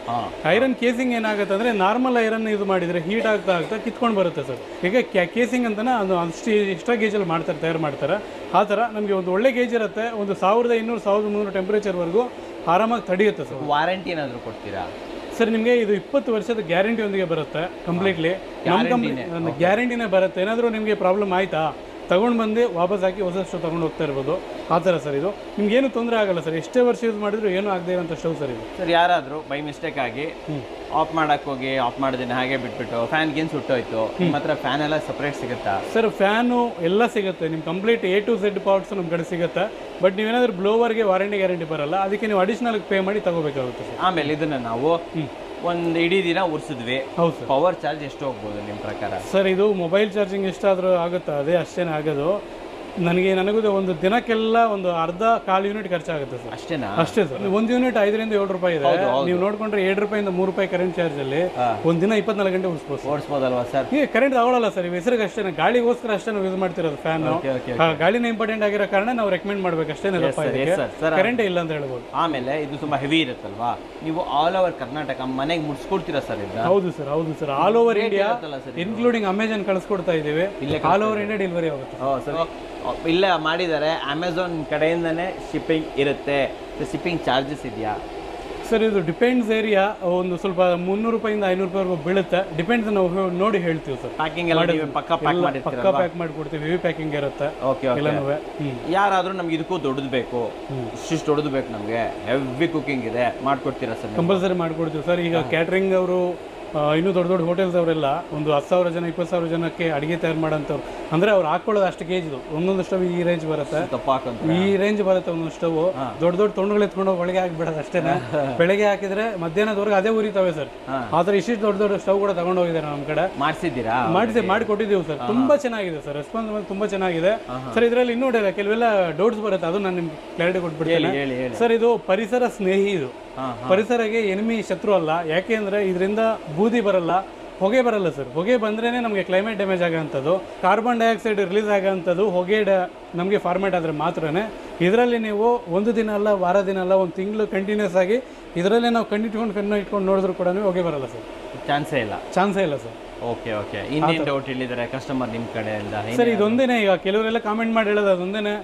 ಐರನ್ ಕೇಸಿಂಗ್ ಏನಾಗುತ್ತೆ ಅಂದರೆ, ನಾರ್ಮಲ್ ಐರನ್ ಯೂಸ್ ಮಾಡಿದರೆ ಹೀಟ್ ಆಗ್ತಾ ಕಿತ್ಕೊಂಡು ಬರುತ್ತೆ ಸರ್. ಈಗ ಕೇಸಿಂಗ್ ಅಂತಾನೆ ಅದು ಅಷ್ಟು ಎಕ್ಸ್ಟ್ರಾ ಗೇಜಲ್ಲಿ ತಯಾರು ಮಾಡ್ತಾರೆ. ಆ ಥರ ನಮಗೆ ಒಂದು ಒಳ್ಳೆ ಗೇಜ್ ಇರುತ್ತೆ. ಒಂದು 1200-1300 ಟೆಂಪ್ರೇಚರ್ವರೆಗೂ ಆರಾಮಾಗಿ ತಡೆಯುತ್ತೆ ಸರ್. ವಾರಂಟಿ ಏನಾದರೂ ಕೊಡ್ತೀರಾ ಸರ್? ನಿಮಗೆ ಇದು 20 ವರ್ಷದ ಗ್ಯಾರಂಟಿಯೊಂದಿಗೆ ಬರುತ್ತೆ ಕಂಪ್ಲೀಟ್ಲಿ. ನಮ್ಮ ಕಂಪ್ನಿ ಗ್ಯಾರಂಟಿನೇ ಬರುತ್ತೆ. ಏನಾದರೂ ನಿಮಗೆ ಪ್ರಾಬ್ಲಮ್ ಆಯಿತಾ, ತಗೊಂಡು ಬಂದು ವಾಪಸ್ ಹಾಕಿ ಹೊಸ ಸ್ಟವ್ ತಗೊಂಡು ಹೋಗ್ತಾ ಇರ್ಬೋದು. ಆ ಥರ ಸರ್ ಇದು. ನಿಮ್ಗೇನು ತೊಂದರೆ ಆಗಲ್ಲ ಸರ್, ಎಷ್ಟೇ ವರ್ಷ ಯೂಸ್ ಮಾಡಿದ್ರು ಏನೂ ಆಗದೇ ಇರೋಂಥ ಸ್ಟವ್ ಸರ್ ಇದು. ಸರ್, ಯಾರಾದರೂ ಬೈ ಮಿಸ್ಟೇಕ್ ಆಗಿ ಆಫ್ ಮಾಡೋಕ್ಕೆ ಹೋಗಿ ಆಫ್ ಮಾಡಿದ್ದೀನಿ ಹಾಗೆ ಬಿಟ್ಬಿಟ್ಟು ಫ್ಯಾನ್ಗೇನು ಸುಟ್ಟೋಯ್ತು, ನಿಮ್ಮ ಹತ್ರ ಫ್ಯಾನ್ ಎಲ್ಲ ಸಪ್ರೇಟ್ ಸಿಗುತ್ತಾ ಸರ್? ಫ್ಯಾನು ಎಲ್ಲ ಸಿಗುತ್ತೆ, ನಿಮ್ಮ complete A to Z parts ನಮ್ಮ ಕಡೆ ಸಿಗುತ್ತೆ. ಬಟ್ ನೀವೇನಾದರೂ ಬ್ಲೋವರ್ಗೆ ವಾರಂಟಿ ಗ್ಯಾರಂಟಿ ಬರಲ್ಲ, ಅದಕ್ಕೆ ನೀವು ಅಡಿಷನಲ್ ಪೇ ಮಾಡಿ ತಗೋಬೇಕಾಗುತ್ತೆ ಸರ್. ಆಮೇಲೆ ಇದನ್ನು ನಾವು ಒಂದು ಇಡೀ ದಿನ ಉರಿಸಿದ್ವಿ. ಹೌದು ಸರ್. ಪವರ್ ಚಾರ್ಜ್ ಎಷ್ಟು ಹೋಗ್ಬೋದು ನಿಮ್ಮ ಪ್ರಕಾರ ಸರ್? ಇದು ಮೊಬೈಲ್ ಚಾರ್ಜಿಂಗ್ ಎಷ್ಟಾದರೂ ಆಗುತ್ತಾ, ಅದೇ ಅಷ್ಟೇನೇ ಆಗೋದು. ನನಗೂ ಒಂದು ದಿನಕ್ಕೆಲ್ಲ ಒಂದು ಅರ್ಧ ಕಾಲು ಯೂನಿಟ್ ಖರ್ಚಾಗುತ್ತೆ ಸರ್. ಅಷ್ಟೇನಾ? ಅಷ್ಟೇ ಸರ್. ಒಂದು ಯೂನಿಟ್ 5 ರಿಂದ 7 ರೂಪಾಯಿ ಇದೆ. ನೀವು ನೋಡ್ಕೊಂಡ್ರೆ 7 ರೂಪಾಯಿಯಿಂದ 3 ರೂಪಾಯಿ ಕರೆಂಟ್ ಚಾರ್ಜ್ ಅಲ್ಲಿ ಒಂದ್ ದಿನ 24 ಗಂಟೆ ಓಡಿಸ್ಬೋದಲ್ವಾ ಸರ್? ಈ ಕರೆಂಟ್ ತಗೊಳ್ಳಲ್ಲ ಸರ್, ಇವ್ ಹೆಸರಿಗೆ ಅಷ್ಟೇ, ಗಾಳಿಗೋಸ್ಕರ ಅಷ್ಟೇ ನಾವು ಯೂಸ್ ಮಾಡ್ತಿರೋದು ಫ್ಯಾನ್. ಗಾಳಿನ ಇಂಪಾರ್ಟೆಂಟ್ ಆಗಿರೋ ಕಾರಣ ನಾವು ರೆಕಮೆಂಡ್ ಮಾಡ್ಬೇಕು ಅಷ್ಟೇ, ಕರೆಂಟ್ ಇಲ್ಲ ಅಂತ ಹೇಳ್ಬೋದು. ಆಮೇಲೆ ಇದು ತುಂಬಾ ಹೆವಿ ಇರುತ್ತಲ್ವಾ, ನೀವು ಆಲ್ ಓವರ್ ಕರ್ನಾಟಕ ಮನೆಗೆ ಮುಡ್ಸ್ಕೊಡ್ತೀರಾ ಸರ್ ಇದು? ಹೌದು ಸರ್, ಹೌದು sir. All over India including Amazon ಕಳಿಸ್ಕೊಡ್ತಾ ಇದೀವಿ. ಆಲ್ ಓವರ್ ಇಂಡಿಯಾ ಡೆಲಿವರಿ ಆಗುತ್ತೆ. ಇಲ್ಲೇ ಮಾಡಿದ್ದಾರೆ, ಅಮೆಝಾನ್ ಕಡೆಯಿಂದನೇ ಶಿಪ್ಪಿಂಗ್ ಇರುತ್ತೆ. ಶಿಪ್ಪಿಂಗ್ ಚಾರ್ಜಸ್ ಇದೆಯಾ ಸರ್? ಇದು ಡಿಪೆಂಡ್ಸ್ ಏರಿಯಾ, ಒಂದು ಸ್ವಲ್ಪ 300 ರೂಪಾಯಿಂದ 500 ರೂಪಾಯಿವರೆಗೂ ಬೀಳುತ್ತೆ. ಡಿಪೆಂಡ್ಸ್, ನಾವು ನೋಡಿ ಹೇಳ್ತೀವಿ ಸರ್. ಪ್ಯಾಕಿಂಗ್ ಎಲ್ಲ ಪಕ್ಕ ಪ್ಯಾಕ್ ಮಾಡ್ಕೊಡ್ತೀವಿ, ಹೆವಿ ಪ್ಯಾಕಿಂಗ್ ಇರುತ್ತೆ. ಯಾರಾದ್ರೂ ನಮ್ಗೆ ಇದಕ್ಕೂ ದೊಡ್ಡದು ಬೇಕು, ಇಷ್ಟು ದೊಡ್ಡದು ಬೇಕು, ನಮಗೆ ಹೆವಿ ಕುಕಿಂಗ್ ಇದೆ, ಮಾಡ್ಕೊಡ್ತೀರಾ ಸರ್? ಕಂಪಲ್ಸರಿ ಮಾಡ್ಕೊಡ್ತೀವಿ ಸರ್. ಈಗ ಕ್ಯಾಟ್ರಿಂಗ್ ಅವರು ಇನ್ನೂ ದೊಡ್ಡ ದೊಡ್ಡ ಹೋಟೆಲ್ಸ್ ಅವರೆಲ್ಲ ಒಂದು 10,000 ಜನ 20,000 ಜನಕ್ಕೆ ಅಡುಗೆ ತಯಾರು ಮಾಡೋಂಥವ್ರು, ಅಂದರೆ ಅವ್ರು ಹಾಕೊಳ್ಳೋದು ಅಷ್ಟು ಕೆಜಿ. ಒಂದೊಂದು ಸ್ಟವ್ ಈ ರೇಂಜ್ ಬರುತ್ತೆ, ಈ ರೇಂಜ್ ಬರುತ್ತೆ ಒಂದೊಂದು ಸ್ಟವ್. ದೊಡ್ಡ ದೊಡ್ಡ ತೊಂಡುಗಳು ಎತ್ಕೊಂಡು ಒಳಗೆ ಹಾಕಿಬಿಡೋದು ಅಷ್ಟೇನೆ. ಬೆಳಗ್ಗೆ ಹಾಕಿದ್ರೆ ಮಧ್ಯಾಹ್ನದವರೆಗೆ ಅದೇ ಉರಿತಾವೆ ಸರ್. ಆ ಥರ ಇಷ್ಟಿಷ್ಟು ದೊಡ್ಡ ದೊಡ್ಡ ಸ್ಟವ್ ಕೂಡ ತಗೊಂಡು ಹೋಗಿದ್ದಾರೆ ನಮ್ಮ ಕಡೆ. ಮಾಡಿಕೊಟ್ಟಿದ್ದೀವಿ ಸರ್. ತುಂಬಾ ಚೆನ್ನಾಗಿದೆ ಸರ್, ರೆಸ್ಪಾನ್ಸ್ ತುಂಬಾ ಚೆನ್ನಾಗಿದೆ ಸರ್. ಇದರಲ್ಲಿ ಇನ್ನೂ ಕೆಲವೆಲ್ಲ ಡೌಟ್ಸ್ ಬರುತ್ತೆ, ಅದು ನಾನು ನಿಮ್ಗೆ ಕ್ಲಾರಿಟಿ ಕೊಟ್ಬಿಡ್ತೀನಿ ಸರ್. ಇದು ಪರಿಸರ ಸ್ನೇಹಿ, ಇದು ಪರಿಸರಕ್ಕೆ ಎನಿಮಿ, ಶತ್ರು ಅಲ್ಲ. ಯಾಕೆ ಅಂದ್ರೆ ಇದರಿಂದ ಬೂದಿ ಬರಲ್ಲ, ಹೊಗೆ ಬರಲ್ಲ ಸರ್. ಹೊಗೆ ಬಂದ್ರೇನೆ ನಮಗೆ ಕ್ಲೈಮೇಟ್ ಡ್ಯಾಮೇಜ್ ಆಗೋಂಥದ್ದು, ಕಾರ್ಬನ್ ಡೈಆಕ್ಸೈಡ್ ರಿಲೀಸ್ ಆಗೋಂಥದ್ದು ಹೊಗೆ ನಮಗೆ ಫಾರ್ಮೇಟ್ ಆದರೆ ಮಾತ್ರನೇ. ಇದರಲ್ಲಿ ನೀವು ಒಂದು ದಿನ ಅಲ್ಲ, ವಾರ ದಿನ ಅಲ್ಲ, ಒಂದು ತಿಂಗಳು ಕಂಟಿನ್ಯೂಸ್ ಆಗಿ ಇದರಲ್ಲೇ ನಾವು ಕಣ್ಣು ಇಟ್ಕೊಂಡು ನೋಡಿದ್ರು ಕೂಡ ಹೊಗೆ ಬರಲ್ಲ ಸರ್. ಚಾನ್ಸೇ ಇಲ್ಲ ಸರ್. ಓಕೆ ಇನ್ನೇನು ಡೌಟ್ ಹೇಳಿದ್ದಾರೆ ಕಸ್ಟಮರ್ ನಿಮ್ಮ ಕಡೆಯಿಂದ ಸರ್? ಇದೊಂದೇನೆ, ಈಗ ಕೆಲವರೆಲ್ಲ ಕಾಮೆಂಟ್ ಮಾಡಿ ಹೇಳೋದು ಅದೊಂದೇನೆ,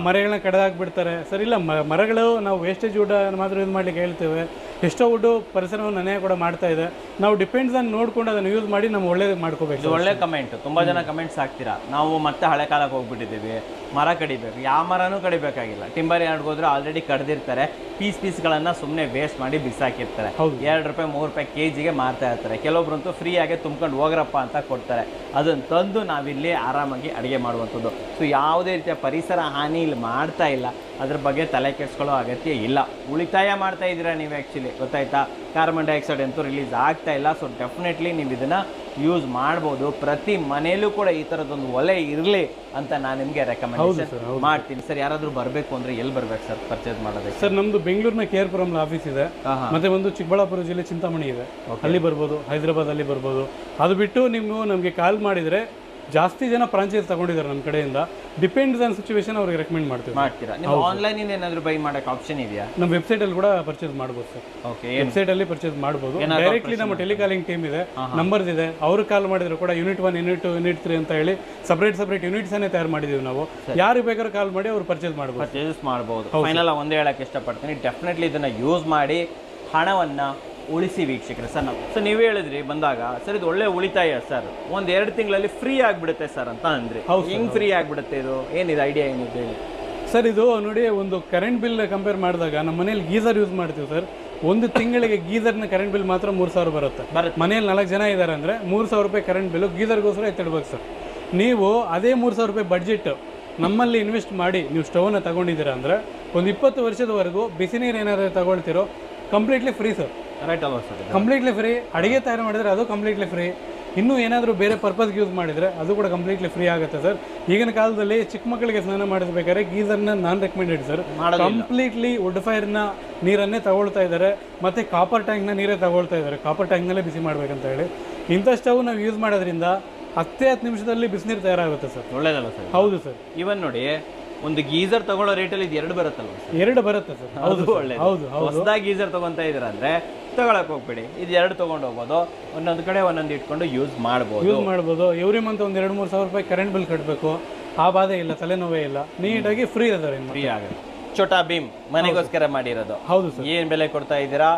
ಮರಗಳನ್ನ ಕಡ್ದಾಕ್ಬಿಡ್ತಾರೆ ಸರ್. ಇಲ್ಲ, ಮರಗಳು ನಾವು ವೇಸ್ಟೇಜ್ ವುಡ್ ಮಾತ್ರ ಯೂಸ್ ಮಾಡ್ಲಿಕ್ಕೆ ಹೇಳ್ತೇವೆ. ಎಷ್ಟೋ ವುಡ್ಡು ಪರಿಸರವನ್ನು ನನೆ ಕೂಡ ಮಾಡ್ತಾ ಇದೆ. ನಾವು ಡಿಪೆಂಡ್ಸ್ ಅನ್ನು ನೋಡ್ಕೊಂಡು ಅದನ್ನು ಯೂಸ್ ಮಾಡಿ ನಾವು ಒಳ್ಳೇದು ಮಾಡ್ಕೋಬೇಕು. ಒಳ್ಳೆ ಕಮೆಂಟ್, ತುಂಬಾ ಜನ ಕಮೆಂಟ್ಸ್ ಹಾಕ್ತೀರಾ. ನಾವು ಮತ್ತೆ ಹಳೆ ಕಾಲಕ್ಕೆ ಹೋಗ್ಬಿಟ್ಟಿದ್ದೀವಿ, ಮರ ಕಡಿಬೇಕು. ಯಾವ ಮರನೂ ಕಡಿಬೇಕಾಗಿಲ್ಲ, ಟಿಂಬರ್ ಯಾರ್ಡ್ ಹೋದ್ರೆ ಆಲ್ರೆಡಿ ಕಡ್ದಿರ್ತಾರೆ. ಪೀಸ್ಗಳನ್ನ ಸುಮ್ಮನೆ ವೇಸ್ಟ್ ಮಾಡಿ ಬಿಸಾಕಿರ್ತಾರೆ. 2 ರೂಪಾಯಿ 3 ರೂಪಾಯಿ ಕೆಜಿಗೆ ಮಾರ್ತಾ ಇರ್ತಾರೆ. ಕೆಲವೊಬ್ರಂತೂ ಫ್ರೀ ಆಗಿ ತುಂಬ್ಕೊಂಡು ಹೋಗ್ರಪ್ಪ ಅಂತ ಕೊಡ್ತಾರೆ. ಅದನ್ನು ತಂದು ನಾವಿಲ್ಲಿ ಆರಾಮಾಗಿ ಅಡುಗೆ ಮಾಡುವಂಥದ್ದು. ಸೊ ಯಾವುದೇ ರೀತಿಯ ಪರಿಸರ ಹಾನಿ ಇಲ್ಲಿ ಮಾಡ್ತಾ ಇಲ್ಲ, ಅದ್ರ ಬಗ್ಗೆ ತಲೆ ಕೆಡಿಸ್ಕೊಳ್ಳೋ ಅಗತ್ಯ ಇಲ್ಲ. ಉಳಿತಾಯ ಮಾಡ್ತಾ ಇದ್ದೀರಾ ನೀವು ಆ್ಯಕ್ಚುಲಿ, ಗೊತ್ತಾಯ್ತಾ? ಕಾರ್ಬನ್ ಡೈಆಕ್ಸೈಡ್ ಅಂತೂ ರಿಲೀಸ್ ಆಗ್ತಾ ಇಲ್ಲ. ಸೊ ಡೆಫಿನೆಟ್ಲಿ ನೀವು ಇದನ್ನು ಯೂಸ್ ಮಾಡ್ಬೋದು. ಪ್ರತಿ ಮನೆಯಲ್ಲೂ ಕೂಡ ಈ ಥರದೊಂದು ಒಲೆ ಇರಲಿ ಅಂತ ನಾನು ನಿಮಗೆ ರೆಕಮೆಂಡೇಶನ್ ಮಾಡ್ತೀನಿ ಸರ್. ಯಾರಾದರೂ ಬರಬೇಕು ಅಂದರೆ ಎಲ್ಲಿ ಬರ್ಬೇಕು ಸರ್ ಪರ್ಚೇಸ್ ಮಾಡೋದಕ್ಕೆ? ಸರ್, ನಮ್ಮದು ಬೆಂಗಳೂರಿನ KR ಆಫೀಸ್ ಇದೆ, ಮತ್ತೆ ಒಂದು ಚಿಕ್ಕಬಳ್ಳಾಪುರ ಜಿಲ್ಲೆ ಚಿಂತಾಮಣಿ ಇದೆ, ಅಲ್ಲಿ ಬರ್ಬೋದು. ಹೈದರಾಬಾದ್ ಅಲ್ಲಿ ಬರ್ಬೋದು. ಅದು ಬಿಟ್ಟು ನೀವು ನಮಗೆ ಕಾಲ್ ಮಾಡಿದರೆ, ಜಾಸ್ತಿ ಜನ ಫ್ರಾಂಚೈಸ್ ತಗೊಂಡಿದ್ದಾರೆ ನಮ್ಮ ಕಡೆಯಿಂದ. ಡಿಪೆಂಡ್ಸ್ ಆನ್ ಸಿಚುವೇಶನ್ ಅವ್ರಿಗೆ ರೆಕಮೆಂಡ್ ಮಾಡ್ತೀರಾ? ನೀವು ಆನ್ಲೈನ್ ಏನಾದರೂ ಬೈ ಮಾಡೋಕ್ಕೆ ಆಪ್ಷನ್ ಇದೆಯಾ? ನಮ್ಮ ವೆಬ್ಸೈಟ್ ಅಲ್ಲಿ ಕೂಡ ಪರ್ಚೇಸ್ ಮಾಡ್ಬೋದು ಸರ್. ವೆಬ್ಸೈಟ್ ಅಲ್ಲಿ ಪರ್ಚೇಸ್ ಮಾಡ್ಬೋದು. ಡೈರೆಕ್ಟ್ಲಿ ನಮ್ಮ ಟೆಲಿಕಾಲಿಂಗ್ ಟೀಮ್ ಇದೆ, ನಂಬರ್ಸ್ ಇದೆ, ಅವರು ಕಾಲ್ ಮಾಡಿದ್ರು ಕೂಡ ಯೂನಿಟ್ 1, ಯೂನಿಟ್ 2, ಯೂನಿಟ್ 3 ಅಂತ ಹೇಳಿ ಸಪ್ರೇಟ್ ಯೂನಿಟ್ಸ್ ಅನ್ನೇ ತಯಾರು ಮಾಡಿದೀವಿ ನಾವು. ಯಾರು ಬೇಕಾದ್ರೂ ಕಾಲ್ ಮಾಡಿ ಅವ್ರು ಪರ್ಚೇಸ್ ಮಾಡ್ಬೋದು. ಫೈನಲ್ ಒಂದೇ ಹೇಳಕ್ಕೆ ಇಷ್ಟಪಡ್ತೀನಿ, ಡೆಫಿನೆಟ್ಲಿ ಇದನ್ನ ಯೂಸ್ ಮಾಡಿ ಹಣವನ್ನ ಉಳಿಸಿ ವೀಕ್ಷಕರೇ. ಸರ್ ನೀವೇ ಹೇಳಿದ್ರಿ ಬಂದಾಗ, ಸರ್ ಇದು ಒಳ್ಳೆ ಉಳಿತಾಯ ಸರ್, 1-2 ತಿಂಗಳಲ್ಲಿ ಫ್ರೀ ಆಗಿಬಿಡುತ್ತೆ ಸರ್ ಅಂತ ಅಂದ್ರಿ. ಹೆಂಗ್ ಫ್ರೀ ಆಗಿಬಿಡುತ್ತೆ ಇದು? ಏನಿದೆ ಐಡಿಯಾ ಏನಿದೆ ಸರ್? ಇದು ನೋಡಿ, ಒಂದು ಕರೆಂಟ್ ಬಿಲ್ ಕಂಪೇರ್ ಮಾಡಿದಾಗ ನಮ್ಮ ಮನೇಲಿ ಗೀಸರ್ ಯೂಸ್ ಮಾಡ್ತೀವಿ ಸರ್. ಒಂದು ತಿಂಗಳಿಗೆ ಗೀಸರ್ನ ಕರೆಂಟ್ ಬಿಲ್ ಮಾತ್ರ 3,000 ಬರುತ್ತೆ. ಮನೇಲಿ 4 ಜನ ಇದ್ದಾರೆ ಅಂದರೆ 3,000 ರೂಪಾಯಿ ಕರೆಂಟ್ ಬಿಲ್ಲು ಗೀಸರ್ಗೋಸ್ಕರ ಎತ್ತಿಡ್ಬೇಕು ಸರ್. ನೀವು ಅದೇ 3,000 ರೂಪಾಯಿ ಬಡ್ಜೆಟ್ ನಮ್ಮಲ್ಲಿ ಇನ್ವೆಸ್ಟ್ ಮಾಡಿ ನೀವು ಸ್ಟವ್ನ ತಗೊಂಡಿದ್ದೀರಾ ಅಂದರೆ ಒಂದು 20 ವರ್ಷದವರೆಗೂ ಬಿಸಿ ನೀರು ಏನಾದರೂ ತಗೊಳ್ತಿರೋ ಕಂಪ್ಲೀಟ್ಲಿ ಫ್ರೀ ಸರ್. ರೈಟ್ ಅಲ್ವಾ ಸರ್? Completely free. ಅಡುಗೆ ತಯಾರು ಮಾಡಿದರೆ ಅದು ಕಂಪ್ಲೀಟ್ಲಿ ಫ್ರೀ. ಇನ್ನೂ ಏನಾದರೂ ಬೇರೆ ಪರ್ಪಸ್ಗೆ ಯೂಸ್ ಮಾಡಿದರೆ ಅದು ಕೂಡ ಕಂಪ್ಲೀಟ್ಲಿ ಫ್ರೀ ಆಗುತ್ತೆ ಸರ್. ಈಗಿನ ಕಾಲದಲ್ಲಿ ಚಿಕ್ಕ ಮಕ್ಕಳಿಗೆ ಸ್ನಾನ ಮಾಡಿಸ್ಬೇಕಾದ್ರೆ ಗೀಸರ್ನ ನಾನ್ ರೆಕಮೆಂಡೆಡ್ ಸರ್. ಕಂಪ್ಲೀಟ್ಲಿ ವುಡ್ ಫೈರ್ನ ನೀರನ್ನೇ ತಗೊಳ್ತಾ ಇದ್ದಾರೆ, ಮತ್ತು ಕಾಪರ್ ಟ್ಯಾಂಕ್ನ ನೀರೇ ತಗೊಳ್ತಾ ಇದ್ದಾರೆ. ಕಾಪರ್ ಟ್ಯಾಂಕ್ನಲ್ಲೇ ಬಿಸಿ ಮಾಡಬೇಕಂತ ಹೇಳಿ ಇಂಥ ಸ್ಟವ್ ನಾವು ಯೂಸ್ ಮಾಡೋದ್ರಿಂದ 10 ನಿಮಿಷದಲ್ಲಿ ಬಿಸಿನೀರು ತಯಾರಾಗುತ್ತೆ ಸರ್. ಒಳ್ಳೇದಲ್ಲ ಸರ್? ಹೌದು ಸರ್. ಇವನ್ ನೋಡಿ, ಒಂದು ಗೀಸರ್ ತಗೊಳ್ಳೋ ರೇಟಲ್ಲಿ ಇದು 2 ಬರುತ್ತಲ್ವ? 2 ಬರುತ್ತೆ ಸರ್. ಹೌದು, ಒಳ್ಳೇದು. ಹೊಸದಾಗಿ ಗೀಸರ್ ತಗೊಂತ ಇದ್ದೀರ ಅಂದ್ರೆ ತಗೊಳಕ್ ಹೋಗ್ಬೇಡಿ, ಇದು 2 ತಗೊಂಡು ಹೋಗ್ಬೋದು. ಒಂದೊಂದು ಕಡೆ ಒಂದೊಂದು ಇಟ್ಕೊಂಡು ಯೂಸ್ ಮಾಡ್ಬೋದು. ಎವ್ರಿ ಮಂತ್ ಒಂದು 2-3 ಸಾವಿರ ರೂಪಾಯಿ ಕರೆಂಟ್ ಬಿಲ್ ಕಟ್ಟಬೇಕು, ಆ ಬಾಧೆ ಇಲ್ಲ, ತಲೆನೋವೇ ಇಲ್ಲ, ನೀಟಾಗಿ ಫ್ರೀ ಇದ್ದಾರೆ. ಫ್ರೀ ಆಗುತ್ತೆ. ಛೋಟಾ ಭೀಮ್ ಮನೆಗೋಸ್ಕರ ಮಾಡಿರೋದು. ಹೌದು ಸರ್. ಏನ್ ಬೆಲೆ ಕೊಡ್ತಾ ಇದ್ದೀರಾ?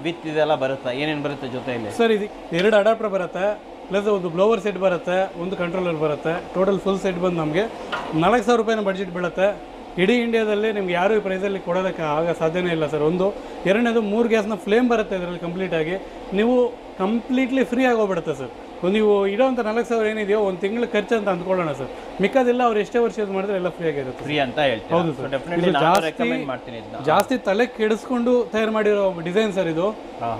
ವಿತ್ ಇದೆಲ್ಲ ಬರುತ್ತಾ? ಏನೇನು ಬರುತ್ತೆ ಜೊತೆಯಲ್ಲಿ ಸರ್? ಇದು 2 ಅಡಾಪ್ಟರ್ ಬರುತ್ತೆ, ಪ್ಲಸ್ ಒಂದು ಬ್ಲೋವರ್ ಸೆಟ್ ಬರುತ್ತೆ, ಒಂದು ಕಂಟ್ರೋಲರ್ ಬರುತ್ತೆ. ಟೋಟಲ್ ಫುಲ್ ಸೆಟ್ ಬಂದು ನಮಗೆ 4,000 ರೂಪಾಯಿನ ಬಡ್ಜೆಟ್ ಬೀಳುತ್ತೆ. ಇಡೀ ಇಂಡಿಯಾದಲ್ಲಿ ನಿಮ್ಗೆ ಯಾರು ಈ ಪ್ರೈಸಲ್ಲಿ ಕೊಡೋದಕ್ಕೆ ಸಾಧ್ಯನೇ ಇಲ್ಲ ಸರ್. ಒಂದು. ಎರಡನೇದು 3 ಗ್ಯಾಸ್ನ ಫ್ಲೇಮ್ ಬರುತ್ತೆ ಇದರಲ್ಲಿ ಕಂಪ್ಲೀಟಾಗಿ. ನೀವು ಕಂಪ್ಲೀಟ್ಲಿ ಫ್ರೀ ಆಗೋಗ್ಬಿಡುತ್ತೆ ಸರ್. ನೀವು ಇಡೋಂಥ 4,000 ಏನಿದೆಯೋ ಒಂದು ತಿಂಗಳು ಖರ್ಚು ಅಂತ ಅಂದ್ಕೊಳ್ಳೋಣ ಸರ್. ಮಿಕ್ಕೋದೆಲ್ಲ ಅವ್ರು ಎಷ್ಟೇ ವರ್ಷ ಯೂಸ್ ಮಾಡಿದ್ರೆ ಎಲ್ಲ ಫ್ರೀ ಆಗಿರುತ್ತೆ. ಫ್ರೀ ಅಂತ ಹೇಳ್ತೀವಿ. ಹೌದು ಸರ್. ಜಾಸ್ತಿ ತಲೆ ಕೆಡಿಸ್ಕೊಂಡು ತಯಾರು ಮಾಡಿರೋ ಡಿಸೈನ್ ಸರ್ ಇದು.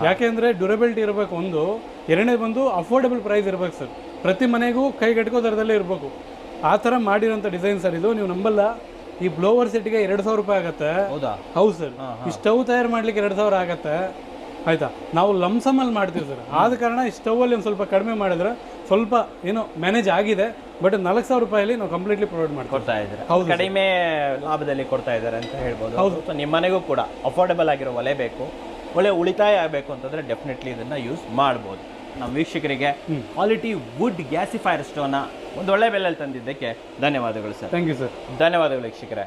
ಯಾಕೆಂದ್ರೆ ಡ್ಯೂರಬಿಲಿಟಿ ಇರಬೇಕು ಒಂದು. ಎರಡನೇ ಬಂದು ಅಫೋರ್ಡಬಲ್ ಪ್ರೈಸ್ ಇರಬೇಕು ಸರ್. ಪ್ರತಿ ಮನೆಗೂ ಕೈಗೆಟಕೋ ದರದಲ್ಲೇ ಇರಬೇಕು. ಆ ಥರ ಮಾಡಿರೋಂಥ ಡಿಸೈನ್ ಸರ್ ಇದು. ನೀವು ನಂಬಲ್ಲ, ಈ ಬ್ಲೋವರ್ ಸೆಟ್ಗೆ 2,000 ರೂಪಾಯಿ ಆಗುತ್ತೆ. ಹೌದಾ? ಹೌದು ಸರ್. ಈ ಸ್ಟವ್ ತಯಾರು ಮಾಡ್ಲಿಕ್ಕೆ 2,000 ಆಗತ್ತೆ ಆಯ್ತಾ. ನಾವು ಲಮ್ಸಮಲ್ಲಿ ಮಾಡ್ತೀವಿ ಸರ್, ಆದ ಕಾರಣ ಈ ಸ್ಟವಲ್ಲಿ ಒಂದು ಸ್ವಲ್ಪ ಕಡಿಮೆ ಮಾಡಿದ್ರೆ ಸ್ವಲ್ಪ ಏನೋ ಮ್ಯಾನೇಜ್ ಆಗಿದೆ. ಬಟ್ 4,000 ರೂಪಾಯಲ್ಲಿ ನಾವು ಕಂಪ್ಲೀಟ್ಲಿ ಪ್ರೊವೈಡ್ ಮಾಡ್ತೀವಿ. ಕೊಡ್ತಾ ಇದ್ದಾರೆ, ಕಡಿಮೆ ಲಾಭದಲ್ಲಿ ಕೊಡ್ತಾ ಇದ್ದಾರೆ ಅಂತ ಹೇಳ್ಬೋದು. ಹೌದು. ಸೊ ನಿಮ್ಮ ಮನೆಗೂ ಕೂಡ ಅಫೋರ್ಡೆಬಲ್ ಆಗಿರೋ ಒಲೆ ಬೇಕು, ಒಳ್ಳೆ ಉಳಿತಾಯ ಆಗಬೇಕು ಅಂತಂದ್ರೆ ಡೆಫಿನೆಟ್ಲಿ ಇದನ್ನ ಯೂಸ್ ಮಾಡ್ಬೋದು. ನಮ್ಮ ವೀಕ್ಷಕರಿಗೆ ಕ್ವಾಲಿಟಿ ವುಡ್ ಗ್ಯಾಸಿಫೈರ್ ಸ್ಟೋವ್ನ ಒಂದು ಒಳ್ಳೆ ಬೆಲೆಯಲ್ಲಿ ತಂದಿದ್ದಕ್ಕೆ ಧನ್ಯವಾದಗಳು ಸರ್. Thank you sir. ಧನ್ಯವಾದಗಳು ವೀಕ್ಷಕರೇ.